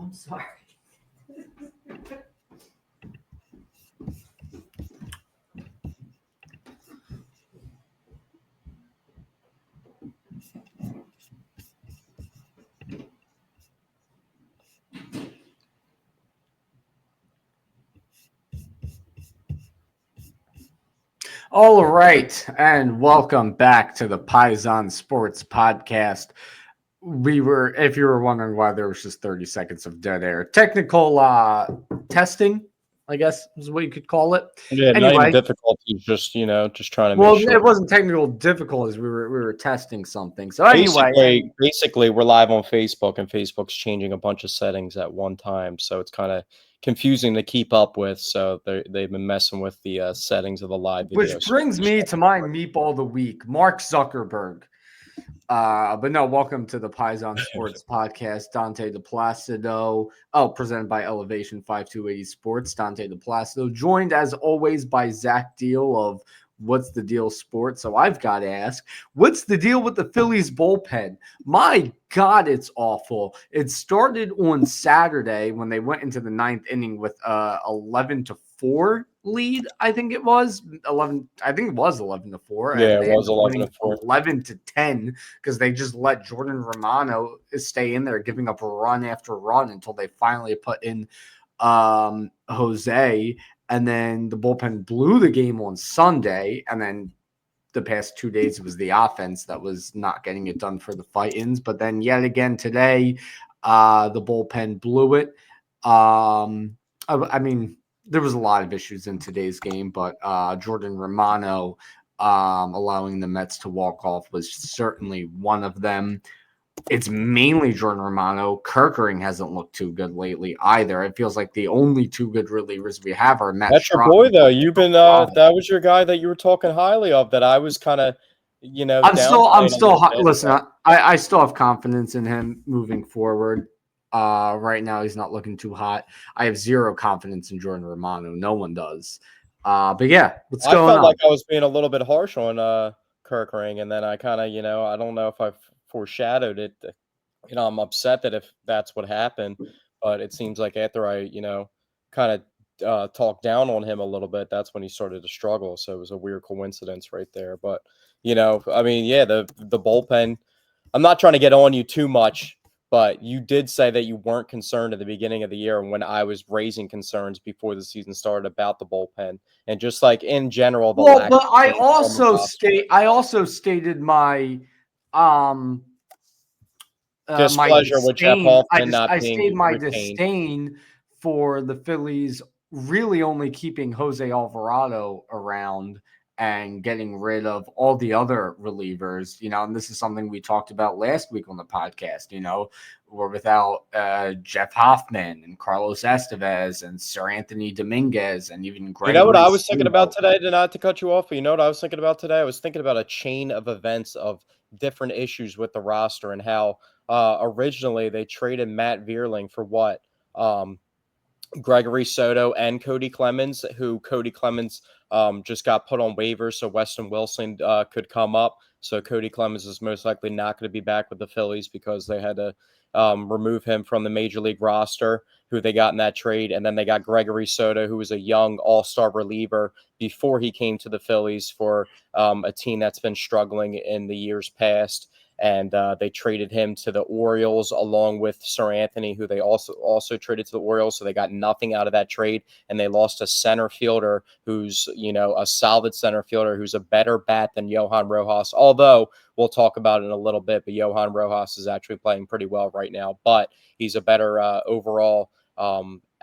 I'm sorry. All right, and welcome back to the Paisan Sports podcast. If you were wondering why there was just 30 seconds of dead air, technical testing, I guess is what you could call it. Yeah, not even difficulties, just trying to make sure. Well, it wasn't technical difficulties. We were testing something. So anyway, basically, we're live on Facebook, and Facebook's changing a bunch of settings at one time, so it's kind of confusing to keep up with. So they've been messing with the settings of the live video. Which brings me to my meatball of the week, Mark Zuckerberg. But no, welcome to the Paisan Sports podcast. Dante DePlacido, presented by Elevation 5280 Sports. Dante DePlacido, joined as always by Zach Deal of What's the Deal Sports. So I've got to ask, what's the deal with the Phillies bullpen? My God, it's awful. It started on Saturday when they went into the ninth inning with 11-4 lead. I think it was 11. I think it was 11-4. Yeah, it was 11-4. 11-10 because they just let Jordan Romano stay in there, giving up run after run until they finally put in Jose. And then the bullpen blew the game on Sunday. And then the past 2 days, it was the offense that was not getting it done for the Titans. But then yet again today, the bullpen blew it. I mean, there was a lot of issues in today's game, but Jordan Romano allowing the Mets to walk off was certainly one of them. It's mainly Jordan Romano. Kerkering hasn't looked too good lately either. It feels like the only two good relievers we have are Matt. That's your boy, though. You've been that was your guy that you were talking highly of. That I was kind of, I'm still. Listen, I still have confidence in him moving forward. Right now, he's not looking too hot. I have zero confidence in Jordan Romano. No one does. But yeah, what's going on? I felt like I was being a little bit harsh on Kerkering, and then I kind of, I don't know if I foreshadowed it. I'm upset that if that's what happened, but it seems like after I, kind of talked down on him a little bit, that's when he started to struggle. So it was a weird coincidence right there. But, I mean, yeah, the bullpen, I'm not trying to get on you too much, but you did say that you weren't concerned at the beginning of the year when I was raising concerns before the season started about the bullpen and just like in general. But I also stated my displeasure with Jeff Hoffman I stated my disdain for the Phillies really only keeping Jose Alvarado around and getting rid of all the other relievers, and this is something we talked about last week on the podcast, we're without Jeff Hoffman and Carlos Estevez and Sir Anthony Dominguez and even Greg. You know what I was thinking about today, not to cut you off, but you know what I was thinking about today? I was thinking about a chain of events of different issues with the roster and how originally they traded Matt Vierling for what? Gregory Soto and Cody Clemens, who Cody Clemens just got put on waivers so Weston Wilson could come up. So Cody Clemens is most likely not going to be back with the Phillies because they had to remove him from the major league roster, who they got in that trade. And then they got Gregory Soto, who was a young all-star reliever before he came to the Phillies for a team that's been struggling in the years past. And they traded him to the Orioles along with Sir Anthony, who they also traded to the Orioles. So they got nothing out of that trade. And they lost a center fielder who's, a solid center fielder who's a better bat than Johan Rojas. Although we'll talk about it in a little bit, but Johan Rojas is actually playing pretty well right now. But he's a better overall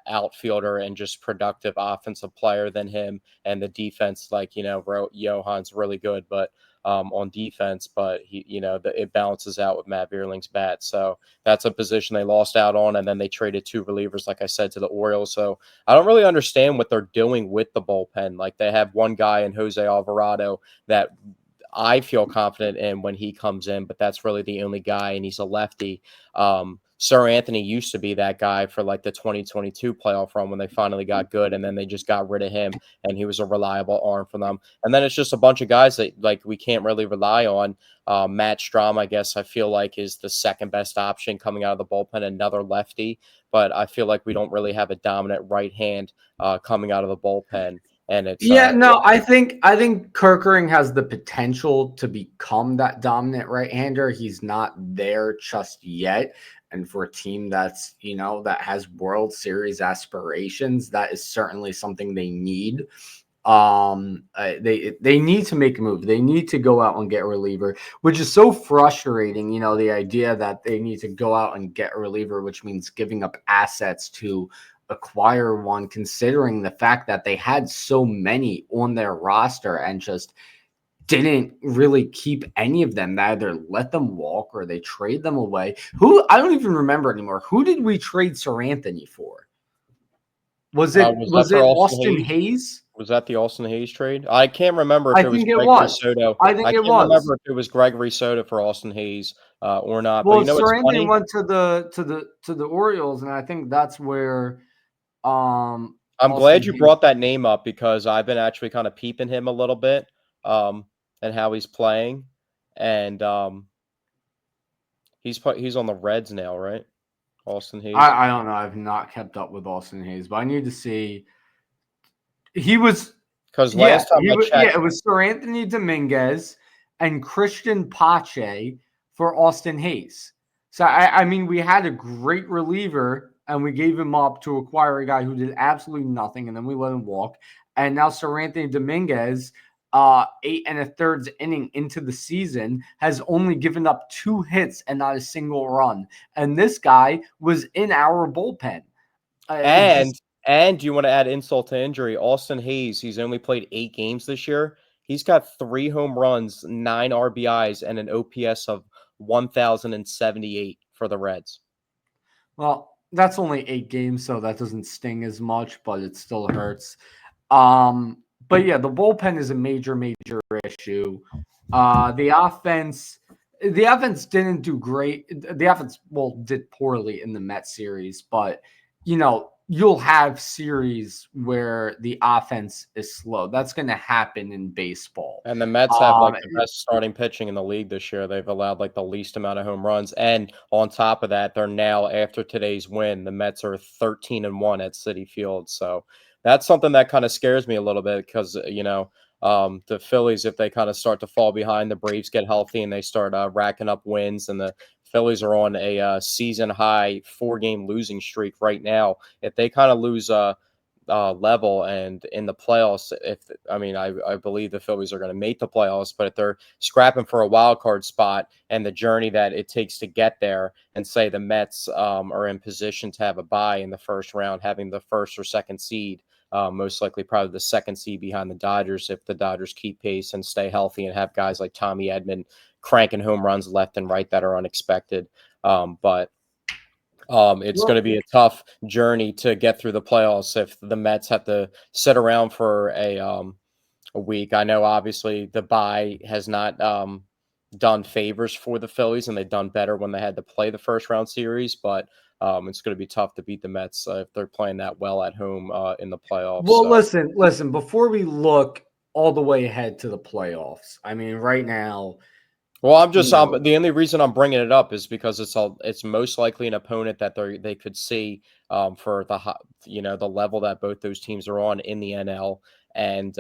outfielder and just productive offensive player than him. And the defense, Johan's really good, but on defense, but it balances out with Matt Vierling's bat. So that's a position they lost out on. And then they traded two relievers, like I said, to the Orioles. So I don't really understand what they're doing with the bullpen. Like they have one guy in Jose Alvarado that I feel confident in when he comes in, but that's really the only guy, and he's a lefty. Sir Anthony used to be that guy for like the 2022 playoff run when they finally got good, and then they just got rid of him, and he was a reliable arm for them. And then it's just a bunch of guys that like we can't really rely on. Matt Strom, I guess I feel like is the second best option coming out of the bullpen, another lefty, but I feel like we don't really have a dominant right hand coming out of the bullpen. And it's I think Kerkering has the potential to become that dominant right-hander. He's not there just yet. And for a team that's, that has World Series aspirations, that is certainly something they need. They need to make a move. They need to go out and get a reliever, which is so frustrating. The idea that they need to go out and get a reliever, which means giving up assets to acquire one, considering the fact that they had so many on their roster and just didn't really keep any of them. They either let them walk or they trade them away. I don't even remember anymore. Who did we trade Sir Anthony for? Was it Austin Hayes? Was that the Austin Hayes trade? I can't remember if I it was think it Gregory was. Soto. I think I it can't was. remember if it was Gregory Soto for Austin Hayes or not. Well, but Sir Anthony went to the Orioles, and I think that's where. I'm Austin glad you Hayes. brought that name up because I've been actually kind of peeping him a little bit and how he's playing, and he's on the Reds now, right? Austin Hayes. I don't know. I've not kept up with Austin Hayes, but I need to see. He was because last time I checked, it was Sir Anthony Dominguez and Christian Pache for Austin Hayes. So I mean, we had a great reliever, and we gave him up to acquire a guy who did absolutely nothing, and then we let him walk. And now Sir Anthony Dominguez, 8 1/3 inning into the season, has only given up 2 hits and not a single run. And this guy was in our bullpen. And you want to add insult to injury, Austin Hayes, he's only played 8 games this year. He's got 3 home runs, 9 RBIs, and an OPS of 1,078 for the Reds. Well, that's only 8 games, so that doesn't sting as much, but it still hurts. But yeah, the bullpen is a major issue. The offense didn't do great. The offense, did poorly in the Mets series, but you'll have series where the offense is slow. That's going to happen in baseball. And the Mets have like the best starting pitching in the league this year. They've allowed like the least amount of home runs. And on top of that, they're now, after today's win, the Mets are 13-1 at Citi Field. So that's something that kind of scares me a little bit because, the Phillies, if they kind of start to fall behind, the Braves get healthy and they start racking up wins, and the Phillies are on a season high 4-game losing streak right now. If they kind of lose level and in the playoffs, I believe the Phillies are going to make the playoffs, but if they're scrapping for a wild card spot and the journey that it takes to get there, and say the Mets are in position to have a bye in the first round, having the first or second seed, most likely probably the second seed behind the Dodgers if the Dodgers keep pace and stay healthy and have guys like Tommy Edman cranking home runs left and right that are unexpected. But it's going to be a tough journey to get through the playoffs if the Mets have to sit around for a week. I know obviously the bye has not done favors for the Phillies, and they've done better when they had to play the first round series, but it's going to be tough to beat the Mets if they're playing that well at home in the playoffs. Well, listen, before we look all the way ahead to the playoffs, I mean, right now. Well, the only reason I'm bringing it up is because it's most likely an opponent that they could see for the level that both those teams are on in the NL, and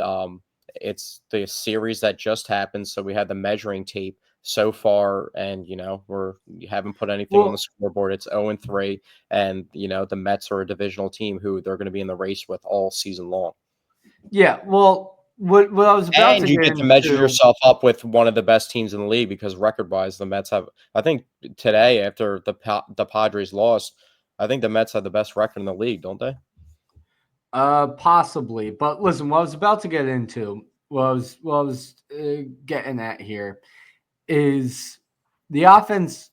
it's the series that just happened. So we had the measuring tape so far, and we haven't put anything on the scoreboard. It's 0-3, and the Mets are a divisional team who they're going to be in the race with all season long. Yeah, well. What I was about and you get to measure yourself up with one of the best teams in the league because record-wise, the Mets have. I think today, after the Padres lost, I think the Mets have the best record in the league, don't they? Possibly, but listen, what I was about to get into, what I was getting at here, is the offense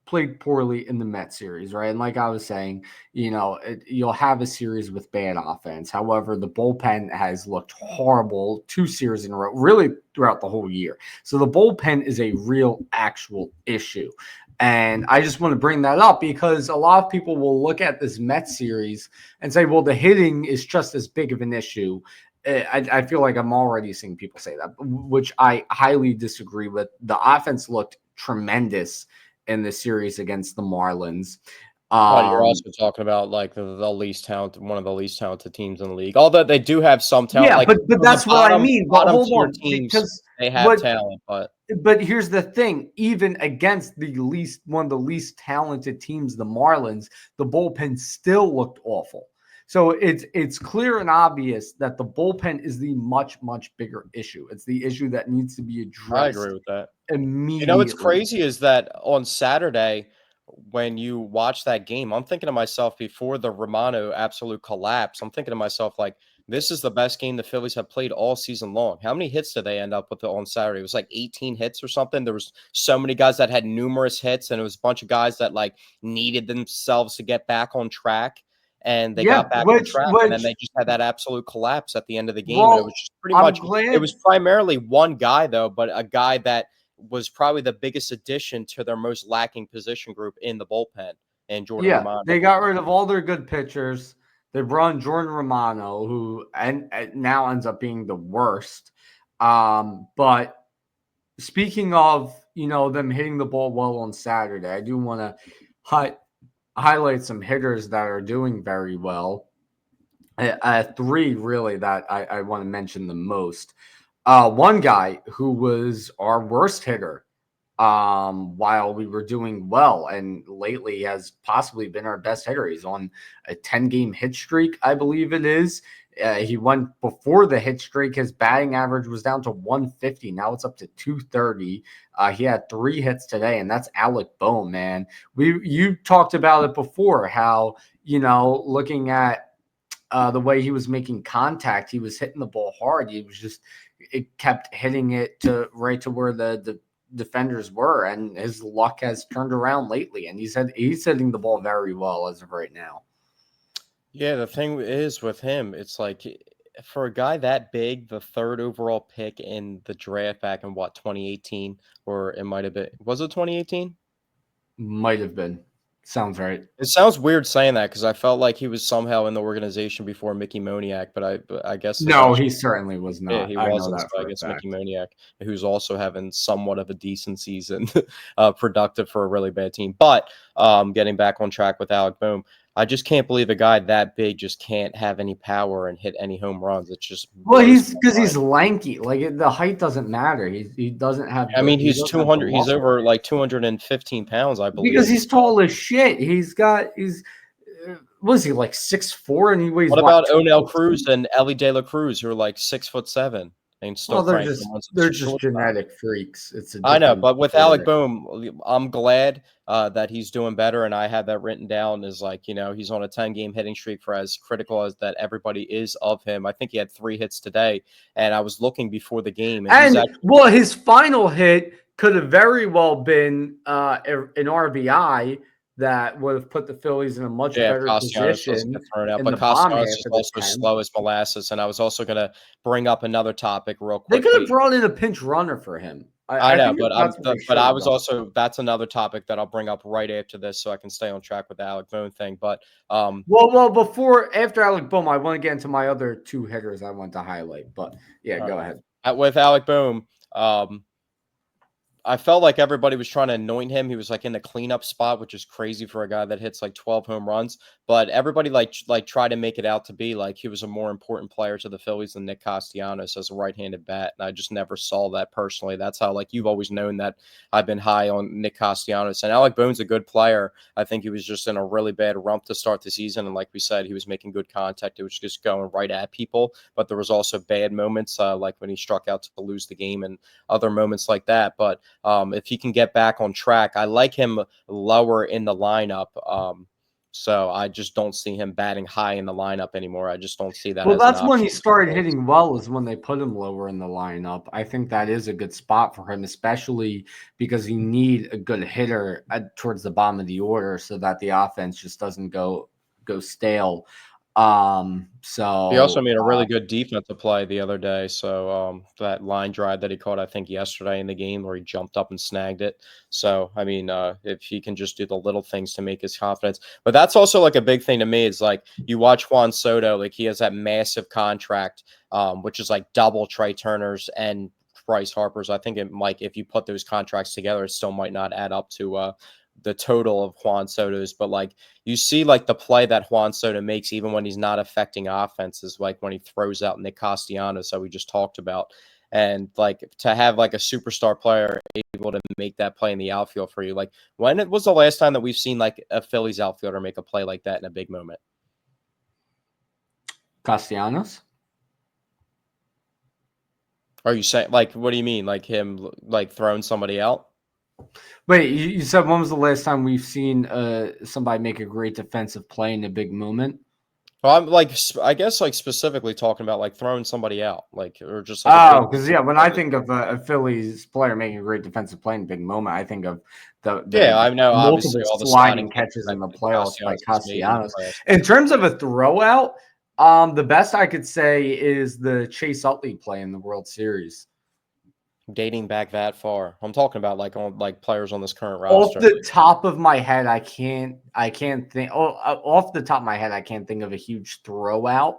played poorly in the Mets series, right? And like I was saying, you'll have a series with bad offense. However, the bullpen has looked horrible 2 series in a row, really throughout the whole year. So the bullpen is a real, actual issue. And I just want to bring that up because a lot of people will look at this Mets series and say, well, the hitting is just as big of an issue. I feel like I'm already seeing people say that, which I highly disagree with. The offense looked tremendous in the series against the Marlins. But you're also talking about like the least talented, one of the least talented teams in the league. Although they do have some talent, Yeah, like but for the that's what I mean. But bottom hold tier on, teams, because they have what talent. but here's the thing, even against one of the least talented teams, the Marlins, the bullpen still looked awful. So it's clear and obvious that the bullpen is the much, much bigger issue. It's the issue that needs to be I agree addressed with that. You know what's immediately. crazy is that on Saturday, when you watch that game, I'm thinking to myself before the Romano absolute collapse, I'm thinking to myself, like, this is the best game the Phillies have played all season long. How many hits did they end up with on Saturday? It was like 18 hits or something. There was so many guys that had numerous hits, and it was a bunch of guys that like needed themselves to get back on track. And they Yeah, got back on track, and then which they just had that absolute collapse at the end of the game. And it was well, just pretty I'm much, it glad. was primarily one guy, though, but a guy that was probably the biggest addition to their most lacking position group in the bullpen, and Jordan Yeah, Romano. they got rid of all their good pitchers. They brought in Jordan Romano, who and now ends up being the worst. But speaking of, them hitting the ball well on Saturday, I do want to highlight some hitters that are doing very well. Three really that I want to mention the most. One guy who was our worst hitter while we were doing well, and lately has possibly been our best hitter. He's on a 10-game hit streak, I believe it is. He went before the hit streak. His batting average was down to 150. Now it's up to 230. He had 3 hits today, and that's Alec Bohm, man. You talked about it before, how looking at the way he was making contact, he was hitting the ball hard. It kept hitting it to right to where the defenders were, and his luck has turned around lately. And he's hitting the ball very well as of right now. Yeah, the thing is with him, it's like for a guy that big, the third overall pick in the draft back in what 2018, or it might have been, was it 2018? Might have been. Sounds right. It sounds weird saying that because I felt like he was somehow in the organization before Mickey Moniak, but I guess it's No, he actually, certainly was yeah, not. he I know wasn't. that So I for a guess Mickey fact. Moniak, who's also having somewhat of a decent season, productive for a really bad team. But getting back on track with Alec Bohm, I just can't believe a guy that big just can't have any power and hit any home runs. It just Well, blows he's because my mind. he's lanky. Like the height doesn't matter. He doesn't have I mean, he he's doesn't have the 200. He's muscle over like 215 pounds, I because believe. he's tall as shit. He's what is he, like 6'4", and he weighs What what, about Onel 250? Cruz and Ellie De La Cruz, who are like 6'7" and still Well, they're cranking just once they're it's just shortstop? genetic freaks. It's a I know, different but with Alec sport. Bohm, I'm glad that he's doing better, and I had that written down as like, he's on a 10-game hitting streak for as critical as that everybody is of him. I think he had 3 hits today, and I was looking before the game, and he's And actually, well, his final hit could have very well been an RBI that would have put the Phillies in a much yeah, if better Castellanos doesn't get position thrown out, in but the bottom Castellanos half is of the also 10th. slow as molasses, and I was also going to bring up another topic real They could have quickly. brought in a pinch runner for him. I I know, think but that's what they but should I have was done. also, that's another topic that I'll bring up right after this, so I can stay on track with the Alec Bohm thing. But Well, after Alec Bohm, I want to get into my other 2 hitters I want to highlight. But yeah, all go ahead. right, with Alec Bohm, I felt like everybody was trying to anoint him. He was like in the cleanup spot, which is crazy for a guy that hits like 12 home runs. But everybody like tried to make it out to be like he was a more important player to the Phillies than Nick Castellanos as a right-handed bat. And I just never saw that personally. That's how, like, you've always known that I've been high on Nick Castellanos. And Alec Bohm's a good player. I think he was just in a really bad rump to start the season. And like we said, he was making good contact. It was just going right at people. But there was also bad moments, like when he struck out to lose the game and other moments like that. But if he can get back on track, I like him lower in the lineup. So I just don't see him batting high in the lineup anymore. I just don't see that Well, as an that's when he option. started hitting well, is when they put him lower in the lineup. I think that is a good spot for him, especially because you need a good hitter towards the bottom of the order so that the offense just doesn't go stale. So He also made a really good defensive play the other day. So that line drive that he caught, I think, yesterday in the game where he jumped up and snagged it. So I mean, if he can just do the little things to make his confidence, but that's also like a big thing to me. Is like you watch Juan Soto, like he has that massive contract, which is like double Trey Turner's and Bryce Harper's. I think it might, if you put those contracts together, it still might not add up to the total of Juan Soto's, but like you see like the play that Juan Soto makes even when he's not affecting offenses, like when he throws out Nick Castellanos, so we just talked about. And like to have like a superstar player able to make that play in the outfield for you. Like when it was the last time that we've seen like a Phillies outfielder make a play like that in a big moment? Castellanos. Are you saying like what do you mean? Like him like throwing somebody out? Wait, you said when was the last time we've seen somebody make a great defensive play in a big moment? Well, I'm like I guess like specifically talking about like throwing somebody out, like or just like a big Oh, because yeah, when I think of a Phillies player making a great defensive play in a big moment, I think of yeah, the I know obviously multiple all the sliding sliding catches catches that in the playoffs by Castellanos has made in the Castellanos. playoffs. In terms of a throwout, the best I could say is the Chase Utley play in the World Series. Dating back that far. I'm talking about like on like players on this current Off roster. the top of my head, I can't think. Oh, off the top of my head, I can't think of a huge throwout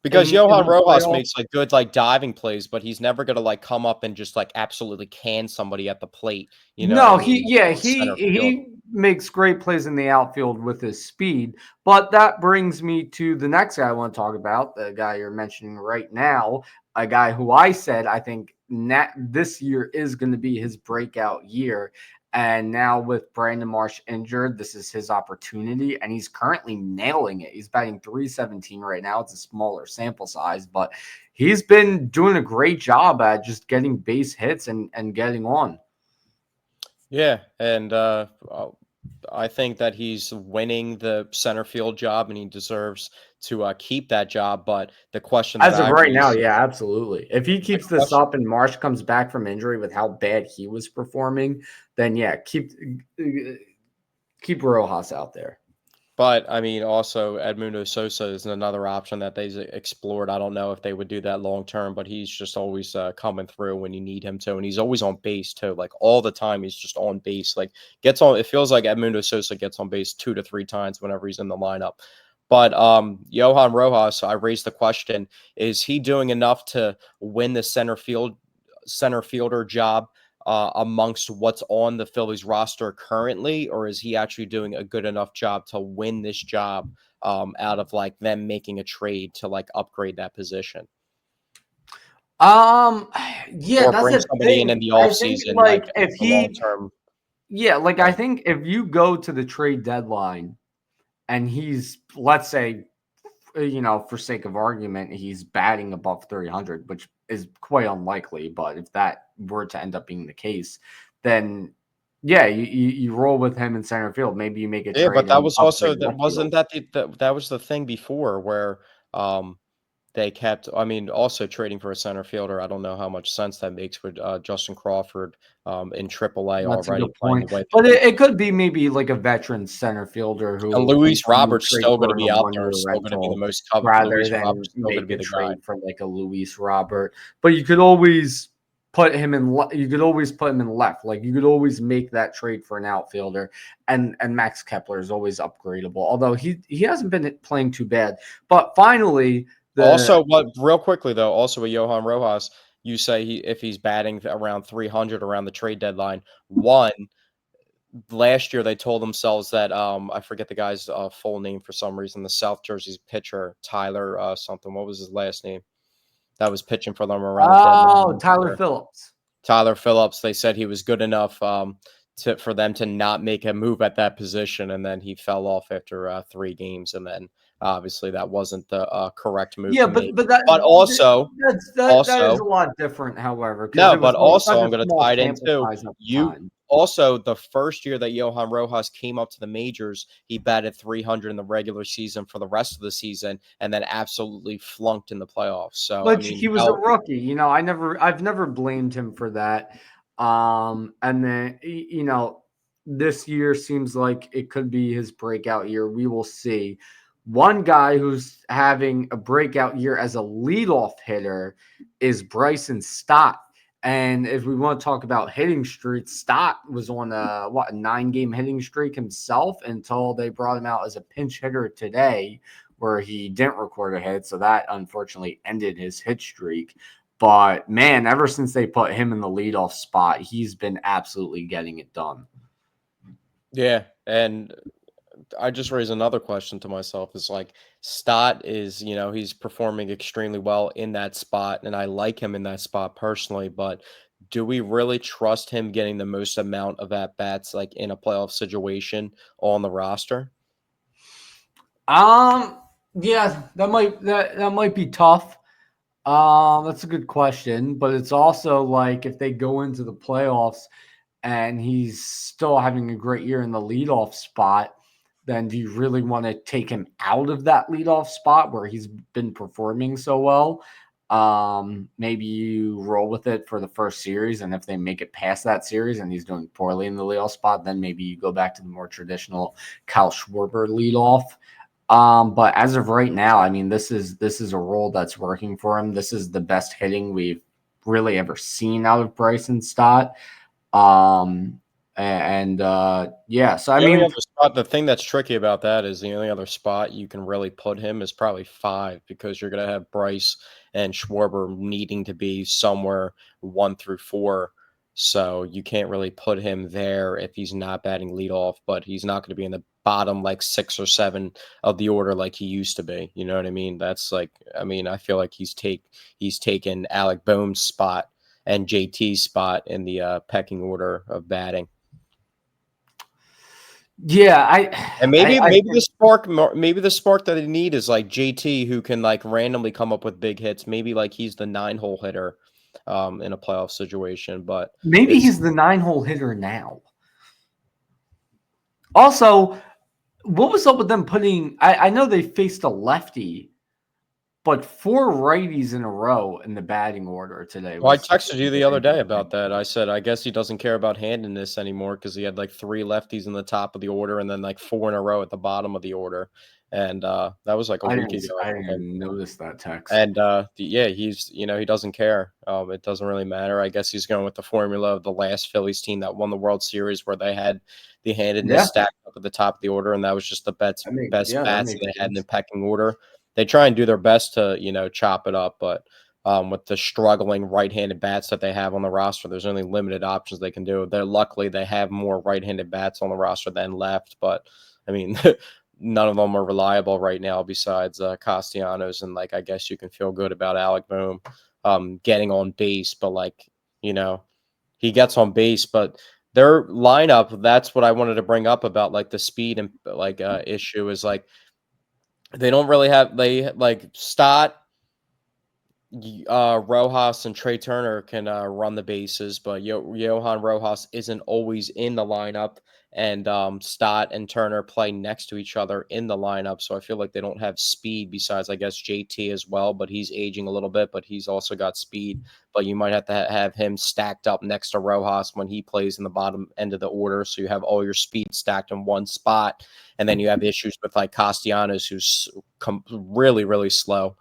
Because in Johan the Rojas playoffs. makes like good like diving plays, but he's never gonna like come up and just like absolutely can somebody at the plate. You know what I No, mean? Center field. he makes great plays in the outfield with his speed. But that brings me to the next guy I want to talk about, the guy you're mentioning right now, a guy who I said I think this year is going to be his breakout year. And now with Brandon Marsh injured, this is his opportunity, and he's currently nailing it. He's batting 317 right now. It's a smaller sample size, but he's been doing a great job at just getting base hits and getting on. Yeah, and I think that he's winning the center field job, and he deserves to keep that job. But the question that As of I right now, raise, yeah, absolutely. If he the keeps this question, up and Marsh comes back from injury with how bad he was performing, then yeah, keep Rojas out there. but I mean, also Edmundo Sosa is another option that they explored. I don't know if they would do that long term, but he's just always coming through when you need him to, and he's always on base too. Like all the time, he's just on base. Like gets on. It feels like Edmundo Sosa gets on base 2 to 3 times whenever he's in the lineup. But Johan Rojas, I raised the question: is he doing enough to win the center fielder job? Amongst what's on the Phillies roster currently, or is he actually doing a good enough job to win this job out of like them making a trade to like upgrade that position Um, yeah, or that's bring a somebody thing. in the I think offseason like like if a long he, term? yeah, like I think if you go to the trade deadline and he's, let's say, for sake of argument, he's batting above 300, which is quite unlikely. But if that were to end up being the case, then yeah, you roll with him in center field. Maybe you make a Yeah, but trade that and was also upgrade that left field. wasn't that that was the thing before where um they kept, I mean, also trading for a center fielder. I don't know how much sense that makes with Justin Crawford in AAA That's a already good playing point. the way that But he it could be maybe like a veteran center fielder and who Luis you Robert's trade still going to for be a out there, 1 year still going to be the rental most rather Luis Robert's than still going to make be a the guy. trade for like a Luis Robert. But you could always put him in. You could always put him in left. Like you could always make that trade for an outfielder. And Max Kepler is always upgradable. Although he hasn't been playing too bad. But finally, the Also, what real quickly though, also with Johan Rojas, you say if he's batting around 300 around the trade deadline, one last year they told themselves that I forget the guy's full name for some reason, the South Jersey's pitcher Tyler something. What was his last name? That was pitching for them around the deadline. Tyler Phillips. Tyler Phillips, they said he was good enough for them to not make a move at that position, and then he fell off after 3 games, and then obviously that wasn't the correct move Yeah, to make. but But also, that is a also, lot different, however, because no, it but was like also such I'm a going to small tie it in sample too. size at the You time. also the first year that Johan Rojas came up to the majors, he batted 300 in the regular season for the rest of the season, and then absolutely flunked in the playoffs. So I Which he mean, was a rookie, I've never blamed him for that. And then this year seems like it could be his breakout year. We will see. One guy who's having a breakout year as a leadoff hitter is Bryson Stott. And if we want to talk about hitting streaks, Stott was on a 9-game hitting streak himself until they brought him out as a pinch hitter today, where he didn't record a hit. So that unfortunately ended his hit streak. But man, ever since they put him in the leadoff spot, he's been absolutely getting it done. Yeah, and I just raised another question to myself. Is like Stott is, he's performing extremely well in that spot, and I like him in that spot personally. But do we really trust him getting the most amount of at bats, like in a playoff situation, on the roster? Yeah, that might be tough. That's a good question, but it's also like if they go into the playoffs and he's still having a great year in the leadoff spot, then do you really want to take him out of that leadoff spot where he's been performing so well? Maybe you roll with it for the first series, and if they make it past that series and he's doing poorly in the leadoff spot, then maybe you go back to the more traditional Kyle Schwarber leadoff. But as of right now, I mean, this is a role that's working for him. This is the best hitting we've really ever seen out of Bryson Stott. Yeah, so I The only mean, other spot, the thing that's tricky about that is the only other spot you can really put him is probably 5, because you're going to have Bryce and Schwarber needing to be somewhere 1 through 4. So you can't really put him there if he's not batting leadoff, but he's not going to be in the bottom like 6 or 7 of the order like he used to be. You know what I mean? That's like, I mean, I feel like he's taken Alec Boehm's spot and JT's spot in the pecking order of batting. yeah, And I, I maybe the spark that they need is like JT, who can like randomly come up with big hits. Maybe like he's the 9-hole hitter in a playoff situation, but maybe it's he's the 9-hole hitter now. Also, what was up with them putting? I know they faced a lefty, but 4 righties in a row in the batting order today well, I was texted you the very other day interesting. about that. I said I guess he doesn't care about handedness anymore because he had like 3 lefties in the top of the order and then like 4 in a row at the bottom of the order. And that was like a week ago, I I think. didn't notice that text. And yeah, he's he doesn't care. It doesn't really matter. I guess he's going with the formula of the last Phillies team that won the World Series, where they had the handedness Yeah, stacked up at the top of the order, and that was just the best that bats makes they had in the sense. pecking order. They try and do their best to chop it up, but with the struggling right-handed bats that they have on the roster, there's only limited options they can do. They're luckily they have more right-handed bats on the roster than left, but I mean. None of them are reliable right now besides Castellanos, and like I guess you can feel good about Alec Boehm getting on base, but like he gets on base, but their lineup, that's what I wanted to bring up about like the speed and like issue is like they don't really have they like Stott, Rojas and Trey Turner can run the bases, but Johan Rojas isn't always in the lineup, and Stott and Turner play next to each other in the lineup. So I feel like they don't have speed besides, I guess, JT as well, but he's aging a little bit, but he's also got speed. But you might have to have him stacked up next to Rojas when he plays in the bottom end of the order. So you have all your speed stacked in one spot, and then you have issues with like Castellanos, who's really, really slow.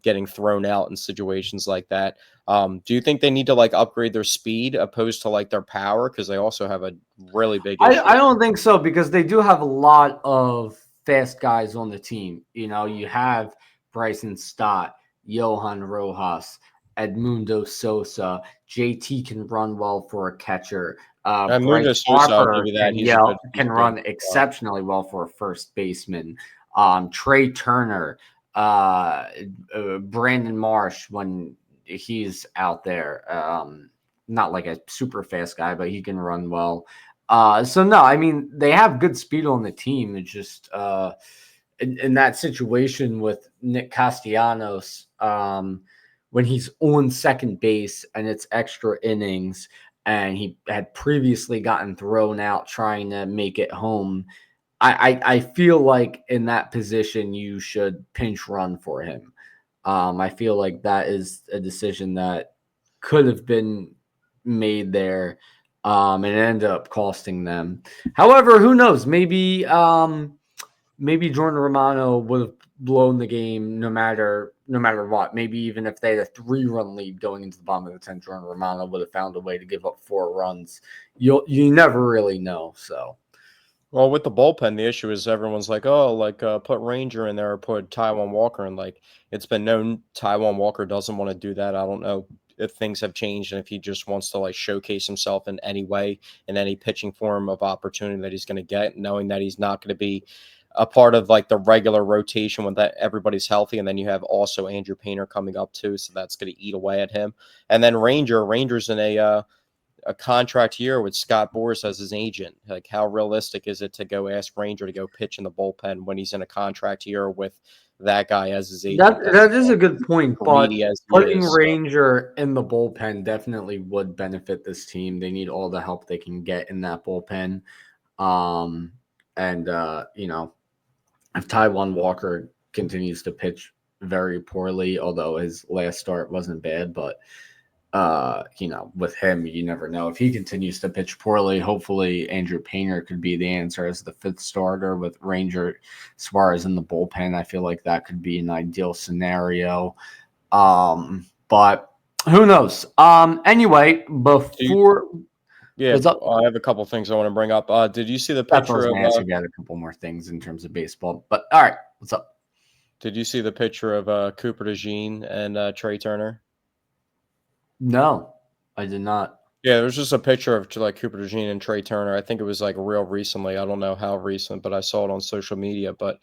Getting thrown out in situations like that. Do you think they need to like upgrade their speed opposed to like their power? Because they also have a really big issue. I don't think so because they do have a lot of fast guys on the team. You know, you have Bryson Stott, Johan Rojas, Edmundo Sosa. JT can run well for a catcher. Mundo Bryce Sousa, I'll give Harper you that. He's can a good. run exceptionally well for a first baseman. Trey Turner, Brandon Marsh when he's out there. Not like a super fast guy, but he can run well. So no, I mean they have good speed on the team. It's just in that situation with Nick Castellanos, when he's on second base and it's extra innings, and he had previously gotten thrown out trying to make it home. I feel like in that position you should pinch run for him. I feel like that is a decision that could have been made there, and it ended up costing them. However, who knows? Maybe maybe Jordan Romano would have blown the game no matter what. Maybe even if they had a 3-run lead going into the bottom of the 10th, Jordan Romano would have found a way to give up 4 runs. You never really know. So, Well, with the bullpen, the issue is everyone's like, oh, like put Ranger in there or put Taijuan Walker, and like it's been known Taijuan Walker doesn't want to do that. I don't know if things have changed and if he just wants to like showcase himself in any way, in any pitching form of opportunity that he's going to get, knowing that he's not going to be a part of like the regular rotation when that everybody's healthy, and then you have also Andrew Painter coming up too, so that's going to eat away at him. And then Ranger's in a contract year with Scott Boras as his agent. Like, how realistic is it to go ask Ranger to go pitch in the bullpen when he's in a contract year with that guy as his agent? that is a good point, but Greedy as he putting is. So. Ranger in the bullpen definitely would benefit this team. They need all the help they can get in that bullpen. And if Taijuan Walker continues to pitch very poorly, although his last start wasn't bad, but with him, you never know. If he continues to pitch poorly, hopefully Andrew Painter could be the answer as the 5th starter with Ranger Suarez in the bullpen. I feel like that could be an ideal scenario. But who knows? Anyway, before I have a couple things I want to bring up. Did you see the picture of? I got a couple more things in terms of baseball, but all right, what's up? Did you see the picture of Cooper DeJean and Trey Turner? No, I did not. Yeah, there's just a picture of like Cooper DeJean and Trey Turner. I think it was like real recently. I don't know how recent, but I saw it on social media. But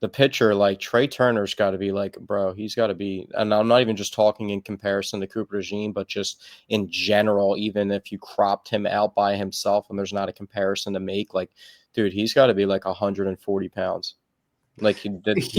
the picture, like Trey Turner's got to be like, bro, he's got to be. And I'm not even just talking in comparison to Cooper DeJean, but just in general. Even if you cropped him out by himself, and there's not a comparison to make, like, dude, he's got to be like 140 pounds. Like this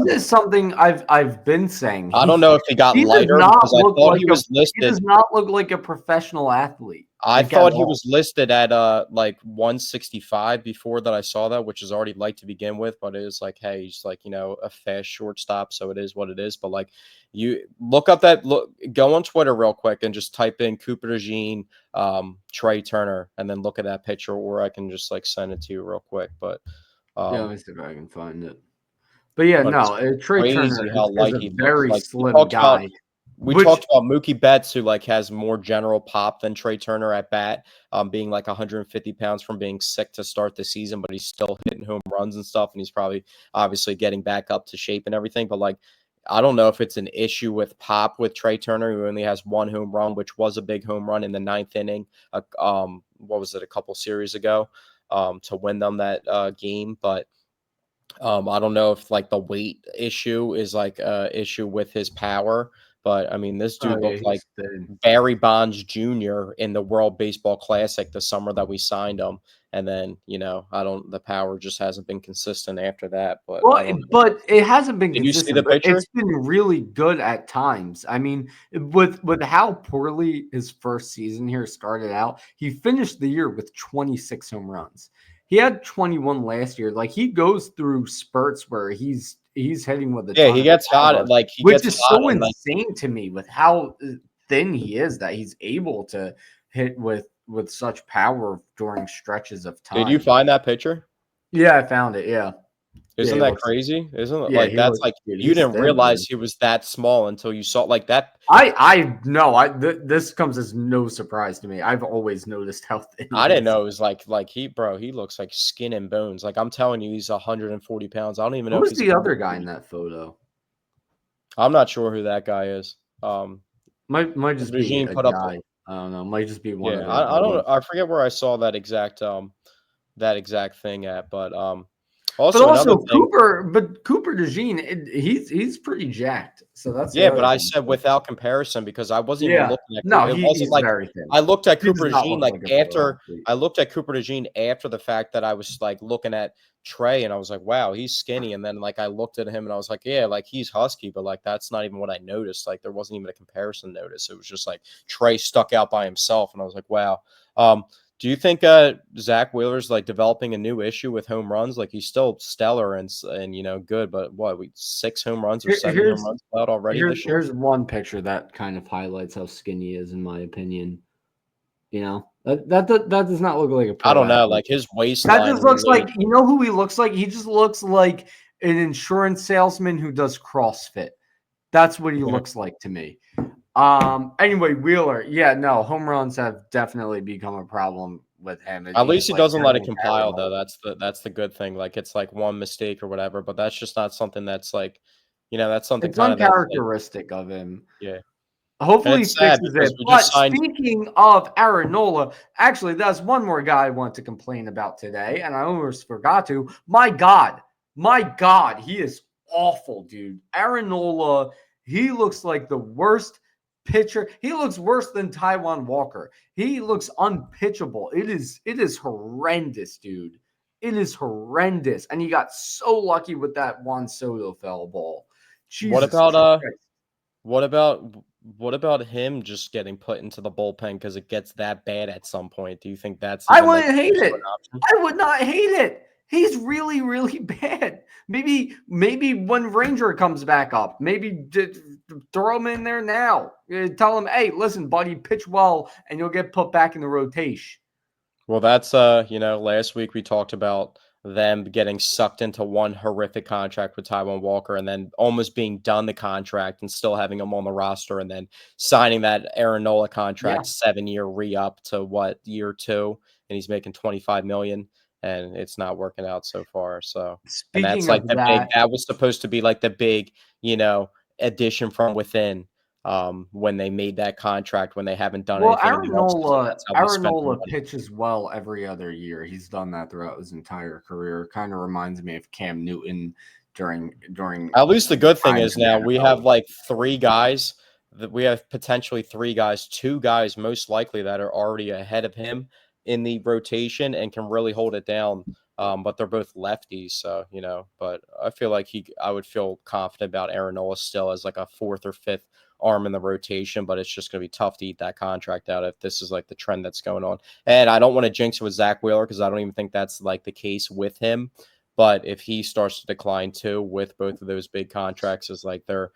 is something I've been saying. I don't know if he got lighter because I thought he was listed. He does not look like a professional athlete. I thought he was listed at like 165 before that I saw that, which is already light to begin with, but it is like, hey, he's like, a fast shortstop, so it is what it is. But like, you go on Twitter real quick and just type in Cooper DeJean, Trey Turner, and then look at that picture, or I can just like send it to you real quick. But yeah, let me see if I can find it. But yeah, Trey Turner is a very slim guy. We talked about Mookie Betts, who like has more general pop than Trey Turner at bat, being like 150 pounds from being sick to start the season, but he's still hitting home runs and stuff, and he's probably obviously getting back up to shape and everything. But like, I don't know if it's an issue with pop with Trey Turner, who only has 1 home run, which was a big home run in the 9th inning. What was it, a couple series ago, to win them that game, but. I don't know if like the weight issue is like a issue with his power, but I mean, this dude looked like Barry Bonds Jr. in the World Baseball Classic the summer that we signed him. And then, the power just hasn't been consistent after that. But but it hasn't been consistent. Did you see the picture? It's been really good at times. I mean, with how poorly his first season here started out, he finished the year with 26 home runs. He had 21 last year. Like, he goes through spurts where he's hitting with he gets hot. Which is so insane to me with how thin he is that he's able to hit with such power during stretches of time. Did you find that picture? Yeah, I found it. Yeah. Isn't that crazy? Isn't it like that's like you didn't realize he was that small until you saw like that? This comes as no surprise to me. I've always noticed how thin. I didn't know it was like he looks like skin and bones. Like, I'm telling you, he's 140 pounds. I don't even know. Who's the other guy in that photo? I'm not sure who that guy is. Might just be a guy. I don't know. Might just be one. Yeah, I don't know. I forget where I saw that exact thing at, but Also Cooper DeJean, he's pretty jacked. So that's but I said without comparison because I wasn't even looking at. No, he's like very thin. I looked at Cooper DeJean after the fact that I was like looking at Trey and I was like, wow, he's skinny. And then like I looked at him and I was like, yeah, like he's husky, but like that's not even what I noticed. Like there wasn't even a comparison notice. It was just like Trey stuck out by himself, and I was like, wow. Do you think Zach Wheeler's like developing a new issue with home runs? Like, he's still stellar and good, but 6 home runs or 7 home runs out already this year? Here's one picture that kind of highlights how skinny he is, in my opinion. You know, that does not look like a I pro don't know. athlete. Like his That waistline just looks really. like, you know who he looks like? He just looks like an insurance salesman who does CrossFit. That's what he looks like to me. Anyway, Wheeler, yeah, no, home runs have definitely become a problem with him. At He's least he like doesn't let it turning compile though. paranoid. That's the good thing. Like it's like one mistake or whatever, but that's just not something that's like, that's something It's kind of that's like, uncharacteristic of him. yeah. And Hopefully he it's sad fixes because it. we But just signed. speaking of Aaron Nola, actually, that's one more guy I want to complain about today, and I almost forgot to. My God, he is awful, dude. Aaron Nola, he looks like the worst pitcher. He looks worse than Taiwan Walker. He looks unpitchable. It is horrendous, dude. It is horrendous. And he got so lucky with that Juan Soto foul ball. What Jesus about Christ. what about what about him just getting put into the bullpen because it gets that bad at some point? Do you think that's I even like wouldn't hate close to an it. option? I would not hate it. He's really, really bad. Maybe when Ranger comes back up, throw him in there now. Tell him, hey, listen, buddy, pitch well, and you'll get put back in the rotation. Well, that's last week we talked about them getting sucked into one horrific contract with Taiwan Walker and then almost being done the contract and still having him on the roster and then signing that Aaron Nola Yeah. contract 7-year re-up to what, year 2, and he's making 25 million and it's not working out so far. So, and that's Speaking like of that that, was supposed to be like the big, addition from within when they made that contract when they haven't done well, anything in the offseason. That's how they Aaron spent their Nola money. pitches well every other year. He's done that throughout his entire career. Kind of reminds me of Cam Newton during At least the good thing times is in the now we NFL. have like 3 guys that we have potentially 3 guys, 2 guys most likely that are already ahead of him in the rotation and can really hold it down. But they're both lefties, so But I feel like I would feel confident about Aaron Nola still as like a 4th or 5th arm in the rotation. But it's just going to be tough to eat that contract out if this is like the trend that's going on. And I don't want to jinx it with Zach Wheeler because I don't even think that's like the case with him. But if he starts to decline too, with both of those big contracts, as like their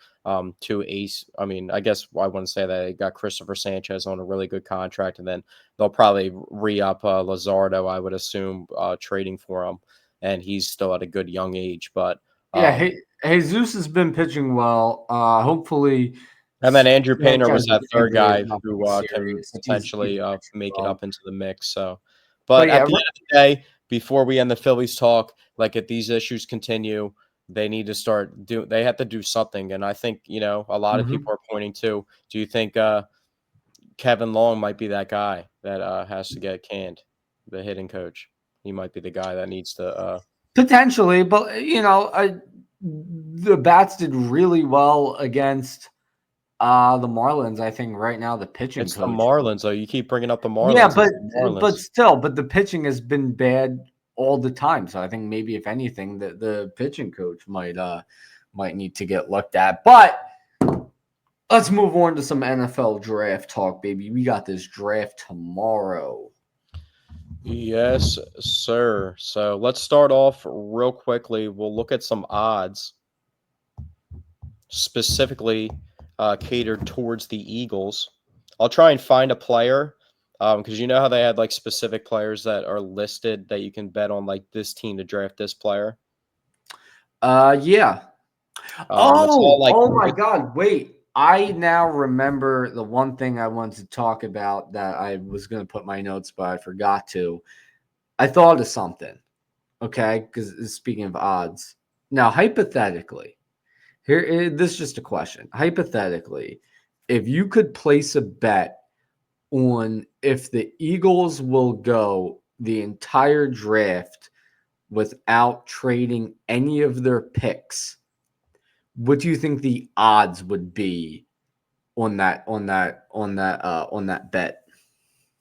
2 ace, I mean, I guess I wouldn't say that. They got Christopher Sanchez on a really good contract, and then they'll probably re-up Lazardo, I would assume, trading for him, and he's still at a good young age. But Yeah, Jesus has been pitching well. Hopefully, and then Andrew Painter was Sanchez's that third injury is guy nothing who can serious. He's potentially pitching make it well. up into the mix. So, But but yeah, at the end of the day, before we end the Phillies talk, like if these issues continue, they need to they have to do something. And I think, a lot of mhm. people are pointing to, do you think Kevin Long might be that guy that has to get canned, the hitting coach? He might be the guy that needs to Potentially, but the bats did really well against the Marlins. I think right now the pitching it's the coach. Marlins, though. You keep bringing up the Yeah, Marlins. It's but the Marlins. the pitching has been bad all the time. So I think maybe if anything, the pitching coach might need to get looked at. But let's move on to some NFL draft talk, baby. We got this draft tomorrow. Yes, sir. So let's start off real quickly. We'll look at some odds specifically catered towards the Eagles. I'll try and find a player because you know how they had like specific players that are listed that you can bet on, like this team to draft this player. Yeah. It's all like Oh my God. Wait. I now remember the one thing I wanted to talk about that I was going to put my notes, but I forgot to. I thought of something. Okay. Because speaking of odds, now hypothetically, this is just a question. Hypothetically, if you could place a bet on if the Eagles will go the entire draft without trading any of their picks, what do you think the odds would be on that bet?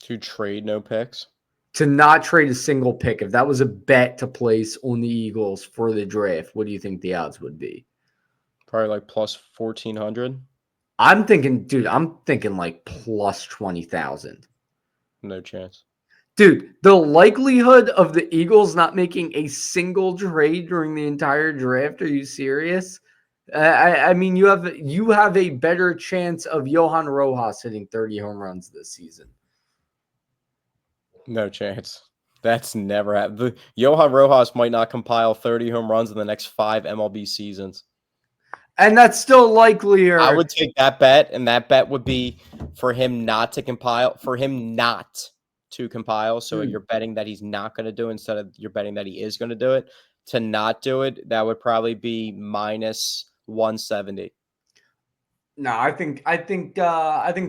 to trade no picks. To not trade a single pick. If that was a bet to place on the Eagles for the draft, what do you think the odds would be? Probably like plus 1,400. I'm thinking like plus 20,000. No chance. Dude, the likelihood of the Eagles not making a single trade during the entire draft, are you serious? I mean, you have a better chance of Johan Rojas hitting 30 home runs this season. No chance. That's never happened. Johan Rojas might not compile 30 home runs in the next 5 MLB seasons. And that's still likelier. I would take that bet, and that bet would be for him not to compile. So you're betting that he's not going to do it instead of you're betting that he is going to do it. To not do it, that would probably be minus 170. No, I think It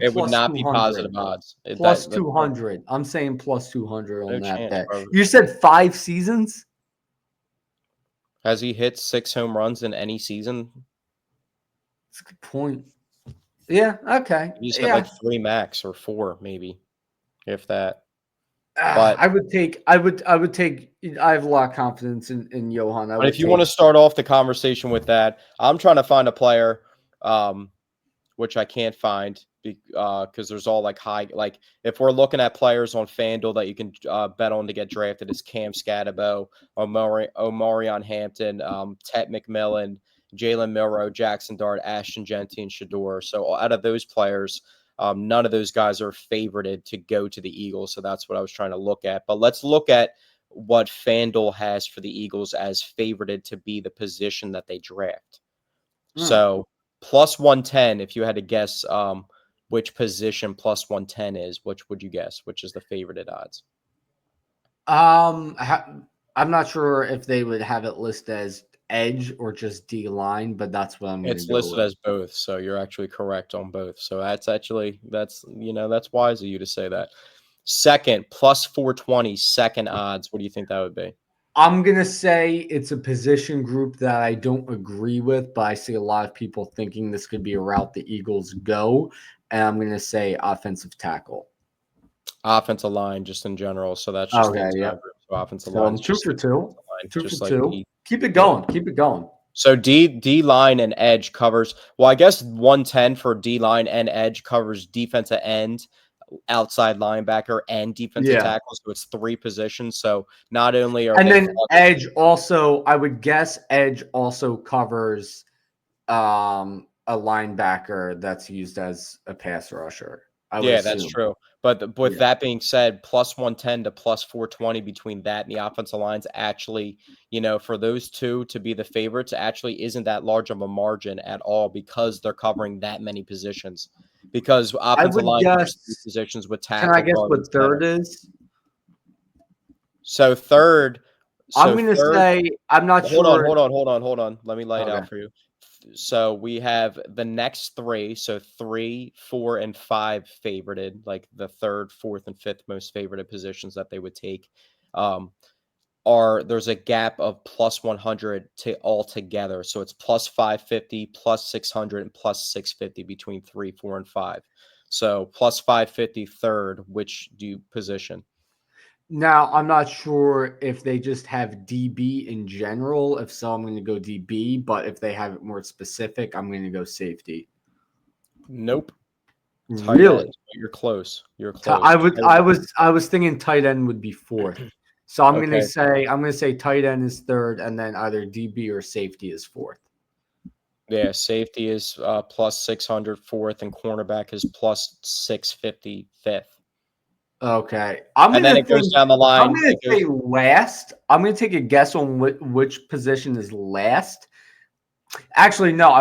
would plus not be 200. positive odds. Plus 200. I'm saying plus 200 on No that chance, bet. bro. You said 5 seasons? Has he hit 6 home runs in any season? That's a good point. Yeah, okay. He's hit like 3 max or 4 maybe, if that. But I would take. I have a lot of confidence in Johan. But if you want to start off the conversation with that, I'm trying to find a player, which I can't find because there's all like high. Like if we're looking at players on FanDuel that you can bet on to get drafted, is Cam Scatabo, Omarion Hampton, Tet McMillan, Jalen Milroe, Jackson Dart, Ashton Genty, and Shador. So out of those players, none of those guys are favorited to go to the Eagles. So that's what I was trying to look at. But let's look at what FanDuel has for the Eagles as favorited to be the position that they draft. So plus 110, if you had to guess which position plus 110 is, which would you guess? Which is the favorited odds? I'm not sure if they would have it listed as edge or just D line, but that's what I'm going to go It's listed with. as both, so you're actually correct on both. So that's wise of you to say that. Second, plus 420, second odds. What do you think that would be? I'm going to say it's a position group that I don't agree with, but I see a lot of people thinking this could be a route the Eagles go, and I'm going to say offensive tackle. Offensive line, just in general. So that's just okay. Yeah. Group. So offensive line. Two for two. Two for two. Keep it going. Keep it going. So D line and edge covers. Well, I guess 110 for D line and edge covers defensive end, outside linebacker, and defensive tackle. So it's 3 positions. So not only are then edge also, I would guess edge also covers a linebacker that's used as a pass rusher. That's true. But with that being said, plus 110 to plus 420 between that and the offensive lines actually, for those two to be the favorites actually isn't that large of a margin at all because they're covering that many positions. Because offensive line covers 3 positions with tackle. Can I guess what third is? So third. I'm going to say, I'm not sure. Hold on. Let me lay it out for you. So we have the next 3, so 3, 4, and 5 favorited, like the 3rd, 4th, and 5th most favorited positions that they would take. There's a gap of plus 100 to all together, so it's plus 550, plus 600, and plus 650 between 3, 4, and 5. So plus 550 third, which do you position? Now, I'm not sure if they just have DB in general. If so, I'm going to go DB. But if they have it more specific, I'm going to go safety. Nope. Really? You're close. You're close. I was thinking tight end would be 4th. So I'm going to say tight end is 3rd, and then either DB or safety is 4th. Yeah, safety is plus 600 4th, and cornerback is plus 650 5th. Okay. And then it goes down the line. I'm going to say last. I'm going to take a guess on which position is last. Actually, no,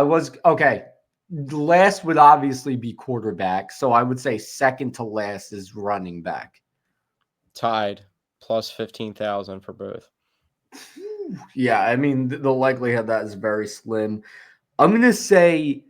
okay. Last would obviously be quarterback. So I would say second to last is running back. Tied. Plus 15,000 for both. Yeah, I mean, the likelihood of that is very slim. I'm going to say,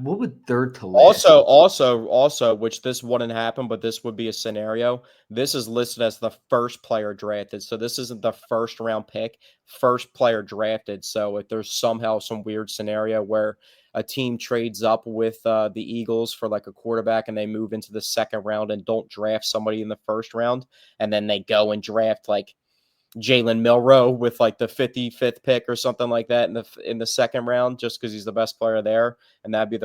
what would third to last? Also, which this wouldn't happen, but this would be a scenario. This is listed as the first player drafted. So this isn't the first round pick, first player drafted. So if there's somehow some weird scenario where a team trades up with the Eagles for like a quarterback and they move into the 2nd round and don't draft somebody in the 1st round, and then they go and draft like Jalen Milroe with like the 55th pick or something like that in the 2nd round, just because he's the best player there, and that'd be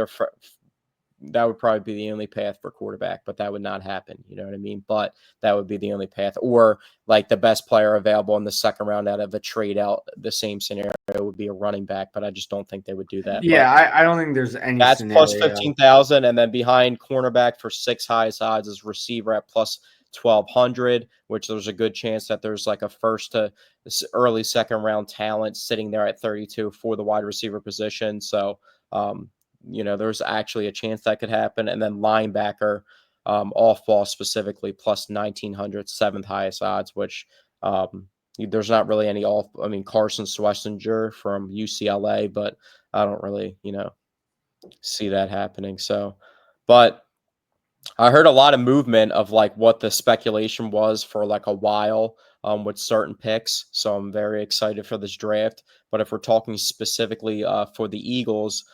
that would probably be the only path for quarterback, but that would not happen. You know what I mean? But that would be the only path, or like the best player available in the 2nd round out of a trade out. The same scenario would be a running back, but I just don't think they would do that. Yeah, I don't think there's any. That's plus 15,000, and then behind cornerback for 6 highest odds is receiver at plus 1,200, which there's a good chance that there's like a first to early second round talent sitting there at 32 for the wide receiver position. So, there's actually a chance that could happen. And then linebacker, off ball specifically, plus 1,900, seventh highest odds, which there's not really any off. I mean, Carson Schlesinger from UCLA, but I don't really, see that happening. So, but I heard a lot of movement of like what the speculation was for like a while with certain picks. So I'm very excited for this draft. But if we're talking specifically for the Eagles,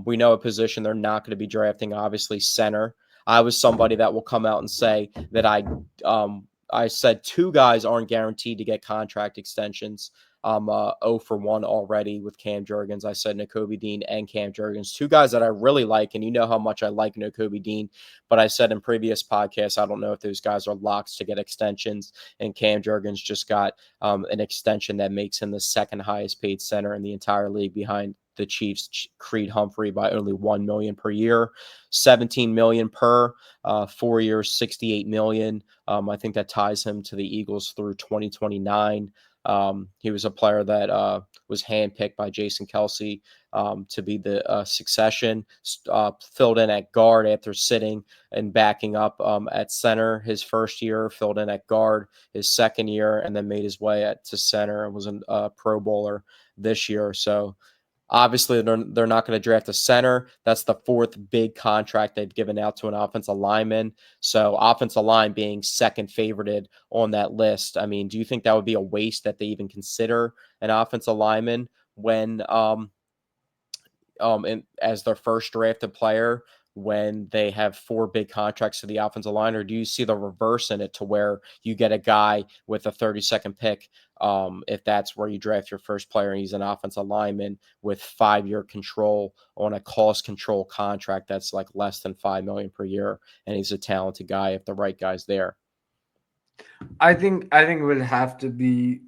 we know a position they're not going to be drafting, obviously center. I was somebody that will come out and say that I said two guys aren't guaranteed to get contract extensions. I'm 0 for 1 already with Cam Jurgens. I said Nakobe Dean and Cam Jurgens, two guys that I really like, and you know how much I like Nakobe Dean. But I said in previous podcasts, I don't know if those guys are locks to get extensions. And Cam Jurgens just got an extension that makes him the second highest paid center in the entire league behind the Chiefs' Creed Humphrey by only $1 million per year, $17 million per 4 years, $68 million. I think that ties him to the Eagles through 2029. He was a player that was handpicked by Jason Kelsey to be the succession, filled in at guard after sitting and backing up at center his first year, filled in at guard his second year, and then made his way to center and was a Pro Bowler this year. So obviously, they're not going to draft a center. That's the fourth big contract they've given out to an offensive lineman. So offensive line being second favorited on that list. I mean, do you think that would be a waste that they even consider an offensive lineman when as their first drafted player when they have four big contracts to the offensive line? Or do you see the reverse in it to where you get a guy with a 32nd pick if that's where you draft your first player and he's an offensive lineman with 5-year control on a cost control contract that's like less than $5 million per year, and he's a talented guy if the right guy's there? I think it would have to be,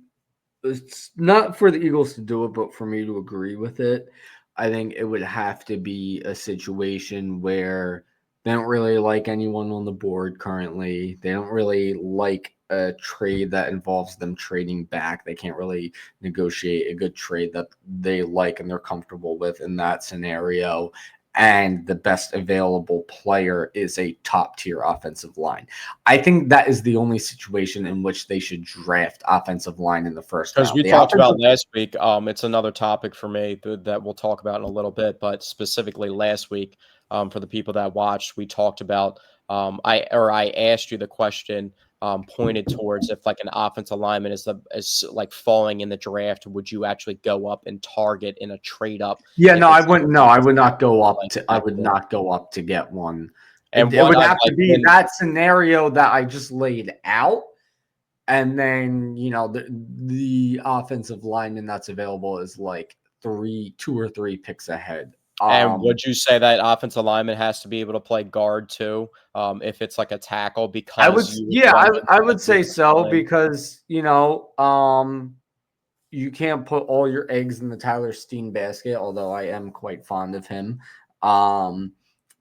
it's not for the Eagles to do it, but for me to agree with it. I think it would have to be a situation where they don't really like anyone on the board currently. They don't really like a trade that involves them trading back. They can't really negotiate a good trade that they like and they're comfortable with in that scenario. And the best available player is a top tier offensive line. I think that is the only situation in which they should draft offensive line in the first round. Because we talked about last week, it's another topic for me that we'll talk about in a little bit, but specifically last week, for the people that watched, we talked about, I asked you the question, pointed towards if like an offensive lineman is like falling in the draft, would you actually go up and target in a trade up? Yeah, no, I wouldn't. No, I would not go up to. I would not go up to get one. And it would have to be that scenario that I just laid out, and then the offensive lineman that's available is like 2 or 3 picks ahead. And would you say that offensive lineman has to be able to play guard too, if it's like a tackle? Because I would say so, because you can't put all your eggs in the Tyler Steen basket. Although I am quite fond of him, and